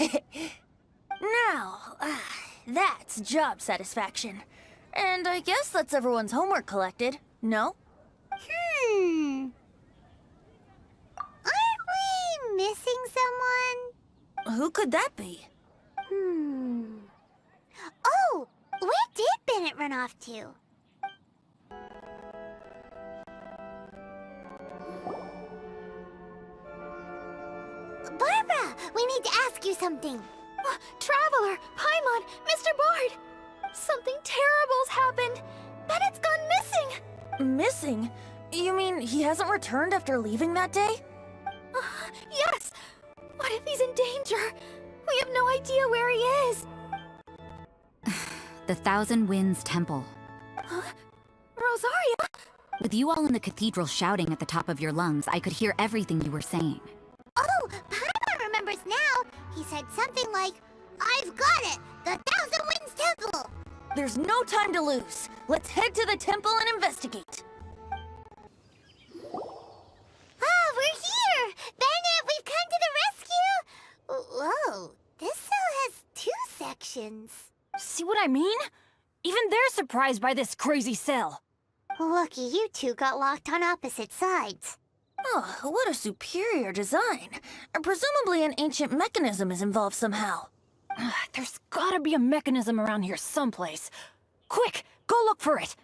Now, that's job satisfaction. And I guess that's everyone's homework collected, no? Aren't we missing someone? Who could that be? Oh! Where did Bennett run off to? Barbara! We need to ask you something. Traveler! Paimon! Mr. Bard! Something terrible's happened! Bennett's gone missing! Missing? You mean he hasn't returned after leaving that day? Yes! What if he's in danger? We have no idea where he is! The Thousand Winds Temple. Rosaria? With you all in the cathedral shouting at the top of your lungs, I could hear everything you were saying. Oh, Paimon remembers now. He said something like, I've got it! The Thousand Winds Temple! There's no time to lose. Let's head to the temple and investigate. Ah, we're here! Bennett, we've come to the rescue! Whoa, this cell has 2 sections. See what I mean? Even they're surprised by this crazy cell. Lucky you two got locked on opposite sides. Oh, what a superior design. Presumably an ancient mechanism is involved somehow. There's gotta be a mechanism around here someplace. Quick, go look for it.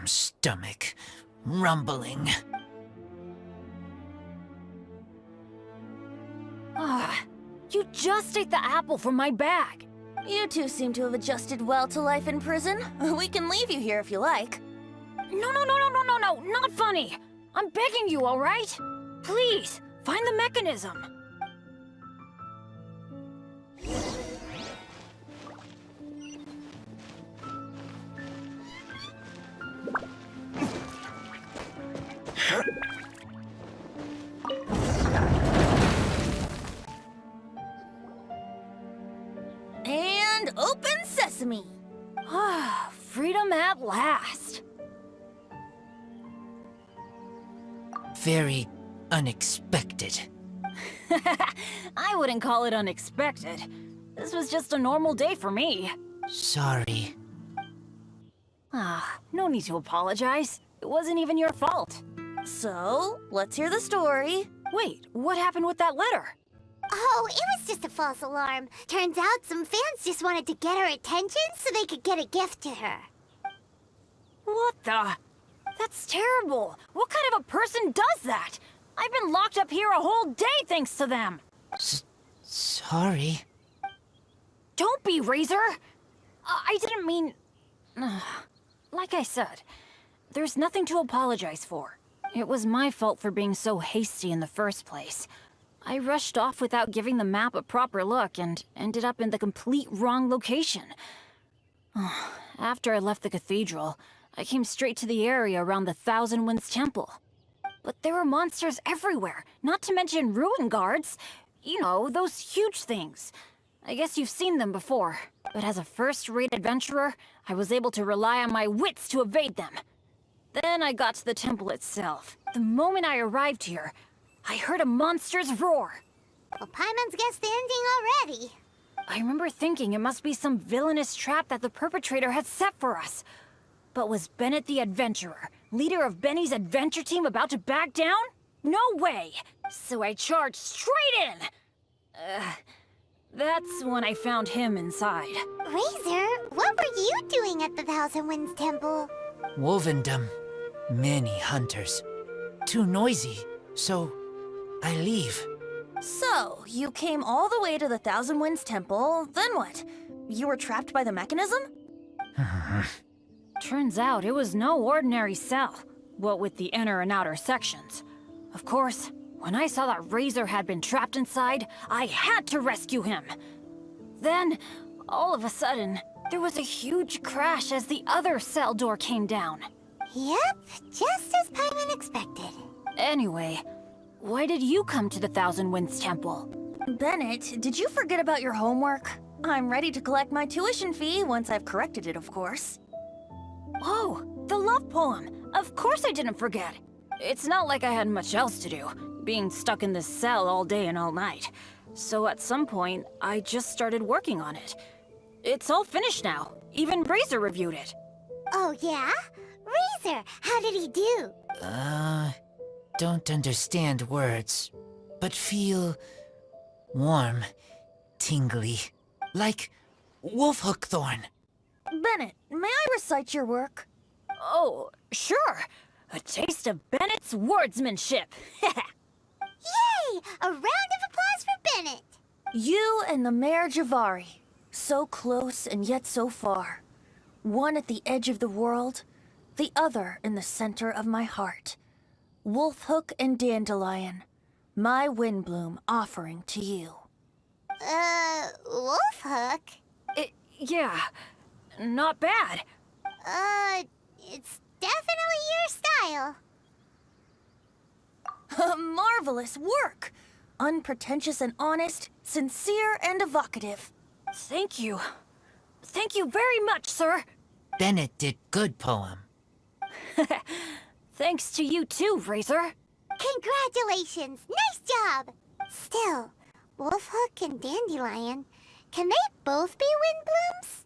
Stomach rumbling. You just ate the apple from my bag. You two seem to have adjusted well to life in prison. We can leave you here if you like. No, not funny. I'm begging you, all right? Please, find the mechanism. open sesame. Ah, freedom at last. Very unexpected. I wouldn't call it unexpected. This was just a normal day for me. Sorry. Ah, no need to apologize. It wasn't even your fault. So, let's hear the story. Wait, what happened with that letter? Oh, it was just a false alarm. Turns out some fans just wanted to get her attention so they could get a gift to her. What the? That's terrible. What kind of a person does that? I've been locked up here a whole day thanks to them. Sorry. Don't be, Razor. I didn't mean... Like I said, there's nothing to apologize for. It was my fault for being so hasty in the first place. I rushed off without giving the map a proper look and ended up in the complete wrong location. After I left the cathedral, I came straight to the area around the Thousand Winds Temple. But there were monsters everywhere, not to mention ruin guards. You know, those huge things. I guess you've seen them before. But as a first-rate adventurer, I was able to rely on my wits to evade them. Then I got to the temple itself. The moment I arrived here, I heard a monster's roar. Well, Paimon's guessed the ending already. I remember thinking it must be some villainous trap that the perpetrator had set for us. But was Bennett the adventurer, leader of Benny's adventure team, about to back down? No way! So I charged straight in! That's when I found him inside. Razor, what were you doing at the Thousand Winds Temple? Wolvendom. Many hunters. Too noisy, so I leave. So, you came all the way to the Thousand Winds Temple, then what? You were trapped by the mechanism? Turns out it was no ordinary cell, what with the inner and outer sections. Of course, when I saw that Razor had been trapped inside, I had to rescue him. Then, all of a sudden, there was a huge crash as the other cell door came down. Yep, just as Paimon expected. Anyway, why did you come to the Thousand Winds Temple? Bennett, did you forget about your homework? I'm ready to collect my tuition fee once I've corrected it, of course. Oh, the love poem! Of course I didn't forget! It's not like I had much else to do, being stuck in this cell all day and all night. So at some point, I just started working on it. It's all finished now. Even Razor reviewed it. Oh, yeah? Razor, how did he do? Don't understand words, but feel warm, tingly, like wolfhook thorn. Bennett, may I recite your work? Oh, sure. A taste of Bennett's wordsmanship. Yay! A round of applause for Bennett! You and the Mayor Javari, so close and yet so far. One at the edge of the world, the other in the center of my heart. Wolfhook and Dandelion, my Windblume offering to you. Wolfhook? Yeah, not bad. It's definitely your style. Marvelous work! Unpretentious and honest, sincere and evocative. Thank you. Thank you very much, sir. Bennett did good poem. Thanks to you too, Razor. Congratulations! Nice job! Still, Wolfhook and Dandelion, can they both be Windblooms?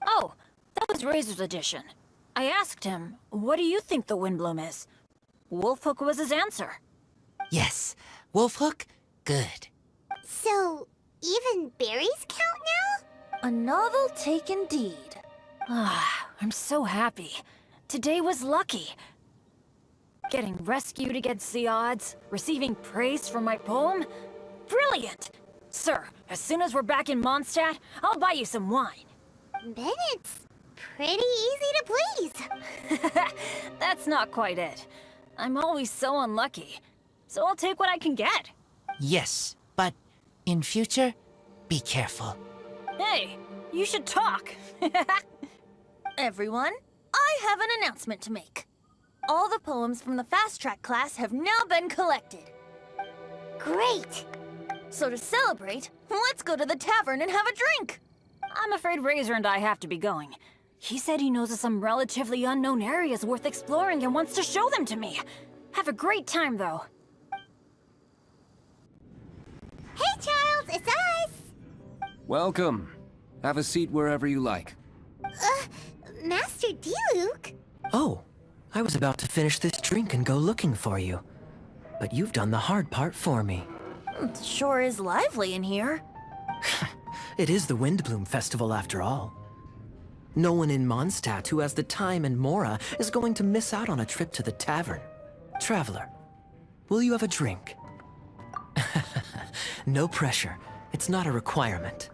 Oh, that was Razor's edition. I asked him, what do you think the Windblume is? Wolfhook was his answer. Yes, Wolfhook, good. So, even berries count now? A novel take indeed. Ah, I'm so happy. Today was lucky. Getting rescued against the odds, receiving praise for my poem? Brilliant! Sir, as soon as we're back in Mondstadt, I'll buy you some wine. Bennett's pretty easy to please. That's not quite it. I'm always so unlucky, so I'll take what I can get. Yes, but in future, be careful. Hey, you should talk. Everyone, I have an announcement to make. All the poems from the Fast Track class have now been collected. Great! So to celebrate, let's go to the tavern and have a drink. I'm afraid Razor and I have to be going. He said he knows of some relatively unknown areas worth exploring and wants to show them to me. Have a great time, though. Hey, Charles, it's us! Welcome. Have a seat wherever you like. Master Diluc? Oh, I was about to finish this drink and go looking for you. But you've done the hard part for me. It sure is lively in here. It is the Windblume Festival after all. No one in Mondstadt who has the time and mora is going to miss out on a trip to the tavern. Traveler, will you have a drink? No pressure. It's not a requirement.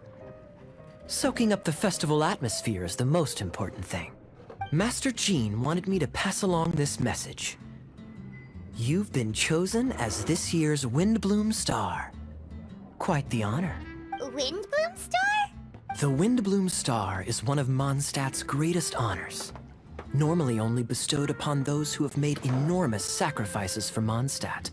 Soaking up the festival atmosphere is the most important thing. Master Jean wanted me to pass along this message. You've been chosen as this year's Windblume Star. Quite the honor. Windblume Star? The Windblume Star is one of Mondstadt's greatest honors. Normally only bestowed upon those who have made enormous sacrifices for Mondstadt,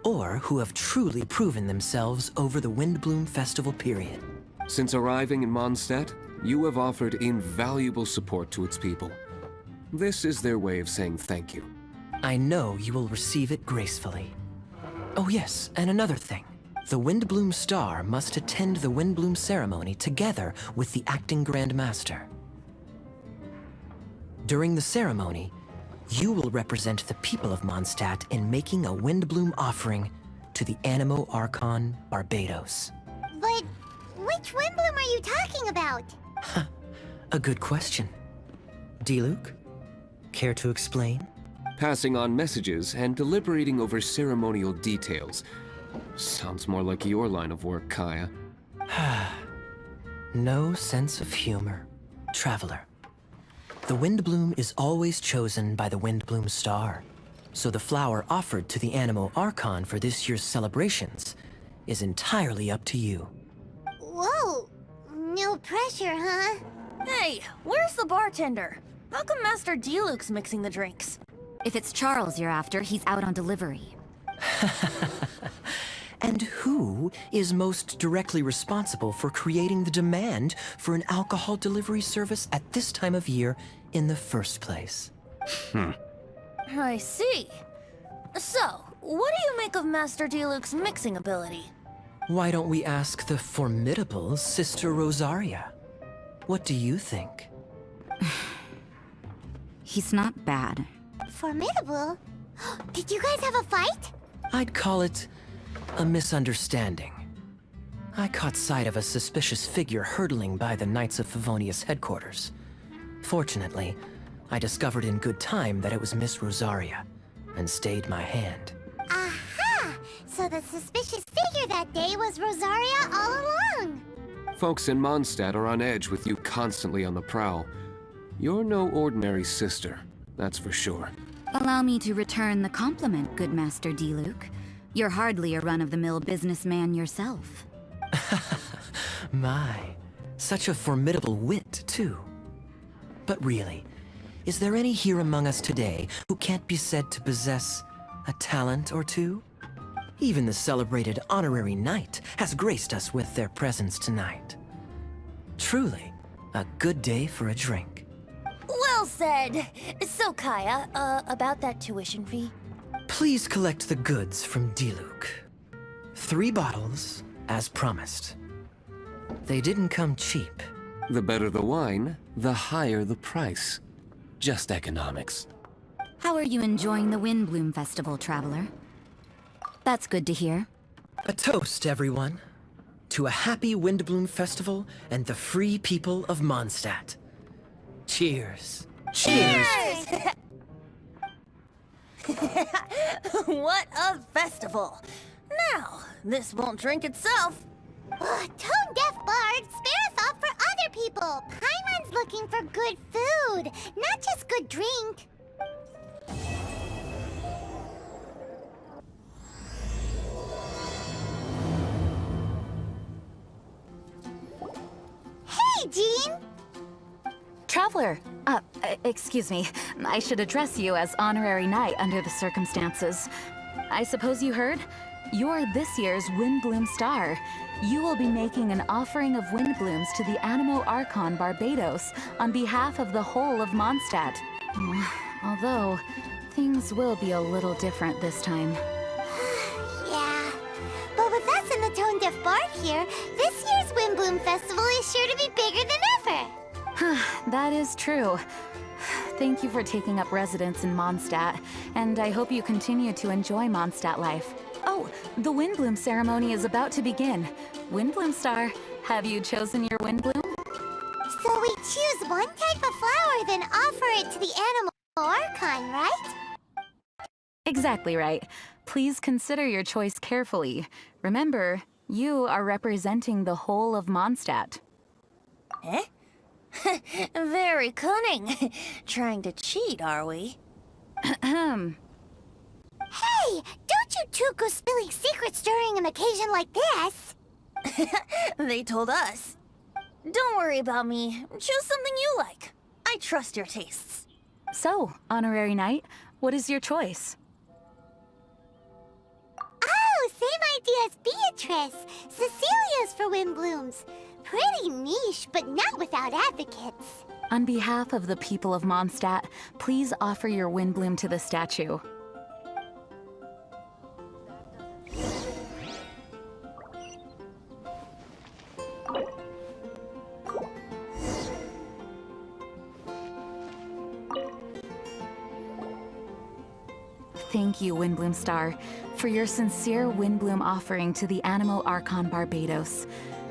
or who have truly proven themselves over the Windblume Festival period. Since arriving in Mondstadt, you have offered invaluable support to its people. This is their way of saying thank you. I know you will receive it gracefully. Oh yes, and another thing. The Windblume Star must attend the Windblume ceremony together with the acting Grand Master. During the ceremony, you will represent the people of Mondstadt in making a Windblume offering to the Animo Archon Barbados. But which Windblume are you talking about? A good question. Diluc, care to explain? Passing on messages and deliberating over ceremonial details. Sounds more like your line of work, Kaya. No sense of humor. Traveler. The Windblume is always chosen by the Windblume Star, so the flower offered to the Animo Archon for this year's celebrations is entirely up to you. Whoa! No pressure, huh? Hey, where's the bartender? How come Master Diluc's mixing the drinks? If it's Charles you're after, he's out on delivery. And who is most directly responsible for creating the demand for an alcohol delivery service at this time of year in the first place? I see. So, what do you make of Master Diluc's mixing ability? Why don't we ask the formidable Sister Rosaria? What do you think? He's not bad. Formidable? Did you guys have a fight? I'd call it a misunderstanding. I caught sight of a suspicious figure hurtling by the Knights of Favonius headquarters. Fortunately, I discovered in good time that it was Miss Rosaria, and stayed my hand. Aha! So the suspicious figure that day was Rosaria all along! Folks in Mondstadt are on edge with you constantly on the prowl. You're no ordinary sister, that's for sure. Allow me to return the compliment, good Master Diluc. You're hardly a run-of-the-mill businessman yourself. My, such a formidable wit, too. But really, is there any here among us today who can't be said to possess a talent or two? Even the celebrated honorary knight has graced us with their presence tonight. Truly, a good day for a drink. Well said. So, Kaya, about that tuition fee? Please collect the goods from Diluc. 3 bottles, as promised. They didn't come cheap. The better the wine, the higher the price. Just economics. How are you enjoying the Windblume Festival, Traveler? That's good to hear. A toast, everyone. To a happy Windblume Festival and the free people of Mondstadt. Cheers. Cheers! What a festival! Now, this won't drink itself. Tone-deaf bard, spare a thought for other people! Paimon's looking for good food, not just good drink. Hey, Jean! Traveler, excuse me. I should address you as honorary knight under the circumstances. I suppose you heard? You're this year's Windblume Star. you will be making an offering of Windblooms to the Animo Archon Barbados on behalf of the whole of Mondstadt. Although, things will be a little different this time. Yeah. But with us and the Tone Deaf Bard here, this year's Windblume Festival is sure to be bigger than ever. That is true. Thank you for taking up residence in Mondstadt, and I hope you continue to enjoy Mondstadt life. Oh, the Windbloom ceremony is about to begin. Windbloom Star, have you chosen your Windbloom? So we choose one type of flower, then offer it to the Animo Archon, right? Exactly right. Please consider your choice carefully. Remember, you are representing the whole of Mondstadt. Eh? Very cunning. Trying to cheat, are we? Hey! Don't you two go spilling secrets during an occasion like this! They told us. Don't worry about me. Choose something you like. I trust your tastes. So, Honorary Knight, what is your choice? Oh, same idea as Beatrice. Cecilia's for Windblooms. Pretty niche, but not without advocates. On behalf of the people of Mondstadt, please offer your Windbloom to the statue. Thank you, Windbloom Star, for your sincere Windbloom offering to the Animo Archon Barbados.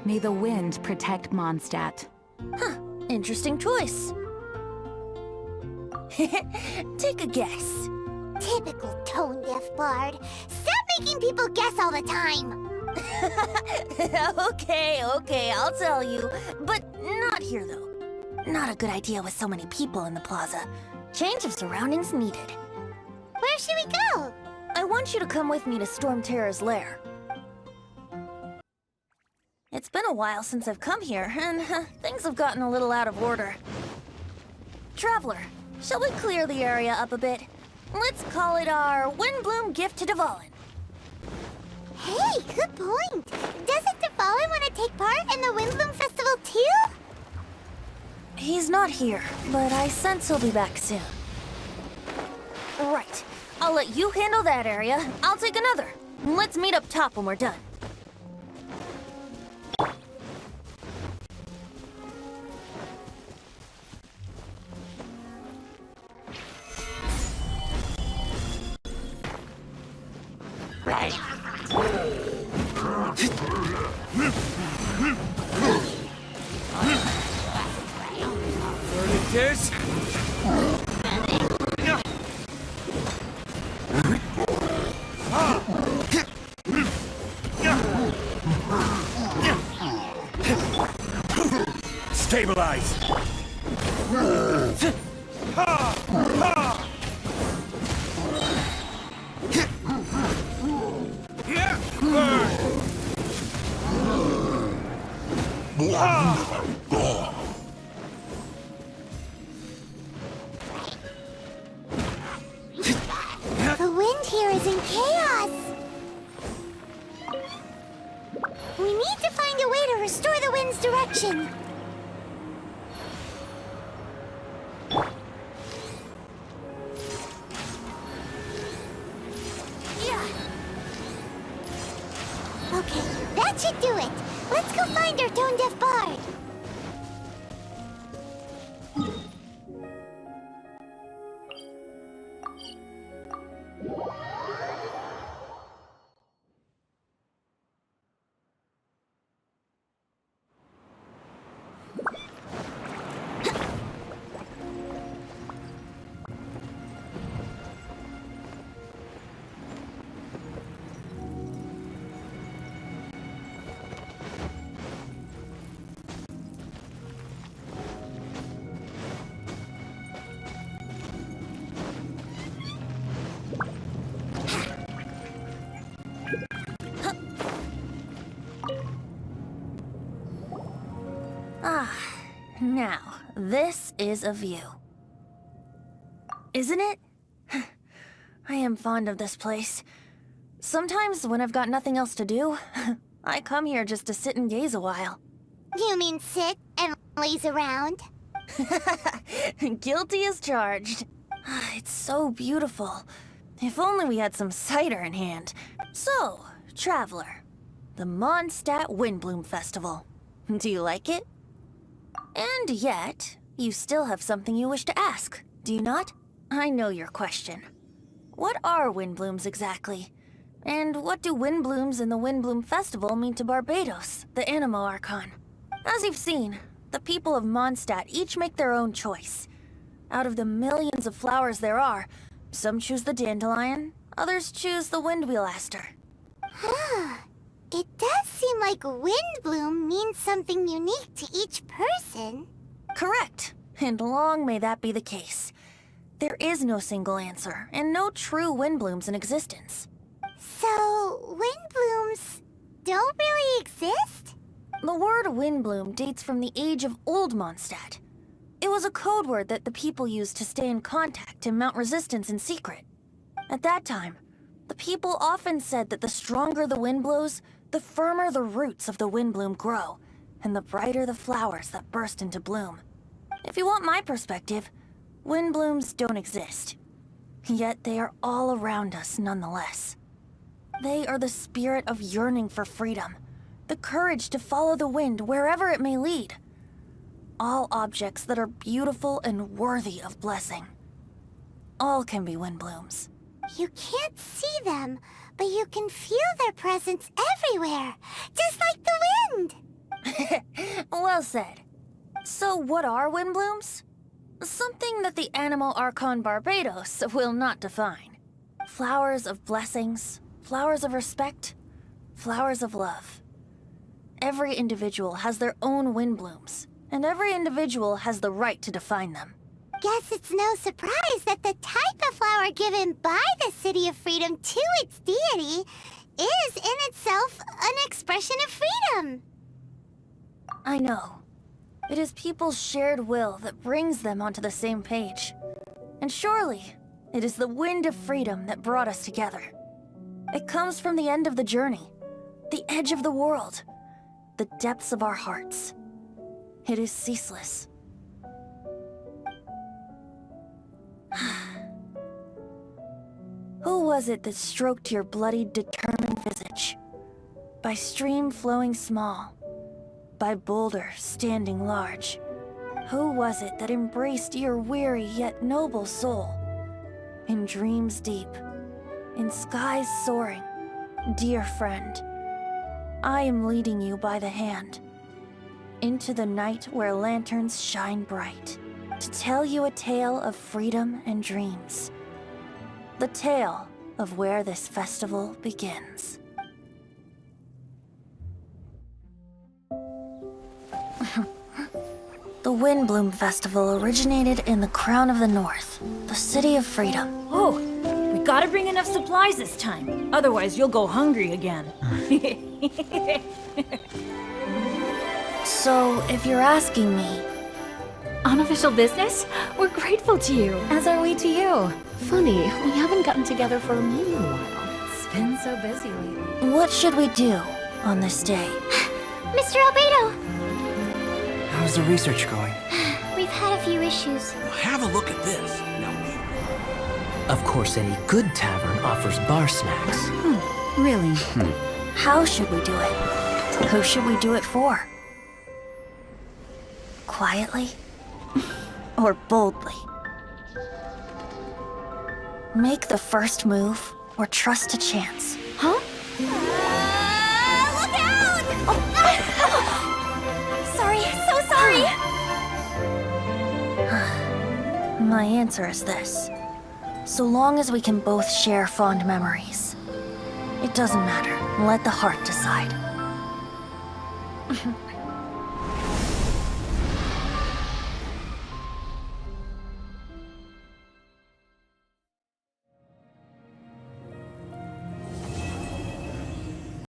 May the wind protect Mondstadt. Huh, interesting choice. Take a guess. Typical Tone Deaf Bard. Stop making people guess all the time! Okay, I'll tell you. But not here, though. Not a good idea with so many people in the plaza. Change of surroundings needed. Where should we go? I want you to come with me to Storm Terror's lair. It's been a while since I've come here, and things have gotten a little out of order. Traveler, shall we clear the area up a bit? Let's call it our Windbloom gift to Dvalin. Hey, good point. Doesn't Dvalin want to take part in the Windblume Festival too? He's not here, but I sense he'll be back soon. Right. I'll let you handle that area. I'll take another. Let's meet up top when we're done. This? Stabilize! The wind here is in chaos. We need to find a way to restore the wind's direction. Okay, that should do it. Let's go find our Tone Deaf Bard. Now, this is a view. Isn't it? I am fond of this place. Sometimes when I've got nothing else to do, I come here just to sit and gaze a while. You mean sit and laze around? Guilty as charged. It's so beautiful. If only we had some cider in hand. So, traveler, the Mondstadt Windblume Festival. Do you like it? And yet, you still have something you wish to ask, do you not? I know your question. What are Windblooms exactly? And what do Windblooms and the Windblume Festival mean to Barbados, the Animo Archon? As you've seen, the people of Mondstadt each make their own choice. Out of the millions of flowers there are, some choose the dandelion, others choose the windwheel aster. It does seem like Windblume means something unique to each person. Correct, and long may that be the case. There is no single answer, and no true Windblooms in existence. So, Windblooms don't really exist? The word Windblume dates from the age of Old Mondstadt. It was a code word that the people used to stay in contact and mount resistance in secret. At that time, the people often said that the stronger the wind blows, the firmer the roots of the Windblume grow, and the brighter the flowers that burst into bloom. If you want my perspective, Windblooms don't exist. Yet they are all around us nonetheless. They are the spirit of yearning for freedom, the courage to follow the wind wherever it may lead. All objects that are beautiful and worthy of blessing. All can be Windblooms. You can't see them, but you can feel their presence everywhere, just like the wind. Well said. So what are Windblooms? Something that the Animo Archon Barbados will not define. Flowers of blessings, flowers of respect, flowers of love. Every individual has their own Windblooms, and every individual has the right to define them. Guess it's no surprise that the type of flower given by the City of Freedom to its deity is in itself an expression of freedom. I know. It is people's shared will that brings them onto the same page. And surely, it is the wind of freedom that brought us together. It comes from the end of the journey, the edge of the world, the depths of our hearts. It is ceaseless. Who was it that stroked your bloody, determined visage? By stream flowing small, by boulder standing large. Who was it that embraced your weary yet noble soul? In dreams deep, in skies soaring, dear friend, I am leading you by the hand, into the night where lanterns shine bright, to tell you a tale of freedom and dreams. The tale of where this festival begins. The Windblume Festival originated in the Crown of the North, the City of Freedom. Oh, we gotta bring enough supplies this time. Otherwise, you'll go hungry again. So, if you're asking me... Unofficial business? We're grateful to you. As are we to you. Funny, we haven't gotten together for a while. It's been so busy lately. What should we do on this day? Mr. Albedo! How's the research going? We've had a few issues. Have a look at this. Of course, any good tavern offers bar snacks. Really? How should we do it? Who should we do it for? Quietly? Or boldly? Make the first move, or trust to chance. Huh? Look out! Sorry, so sorry! My answer is this. So long as we can both share fond memories. It doesn't matter. Let the heart decide.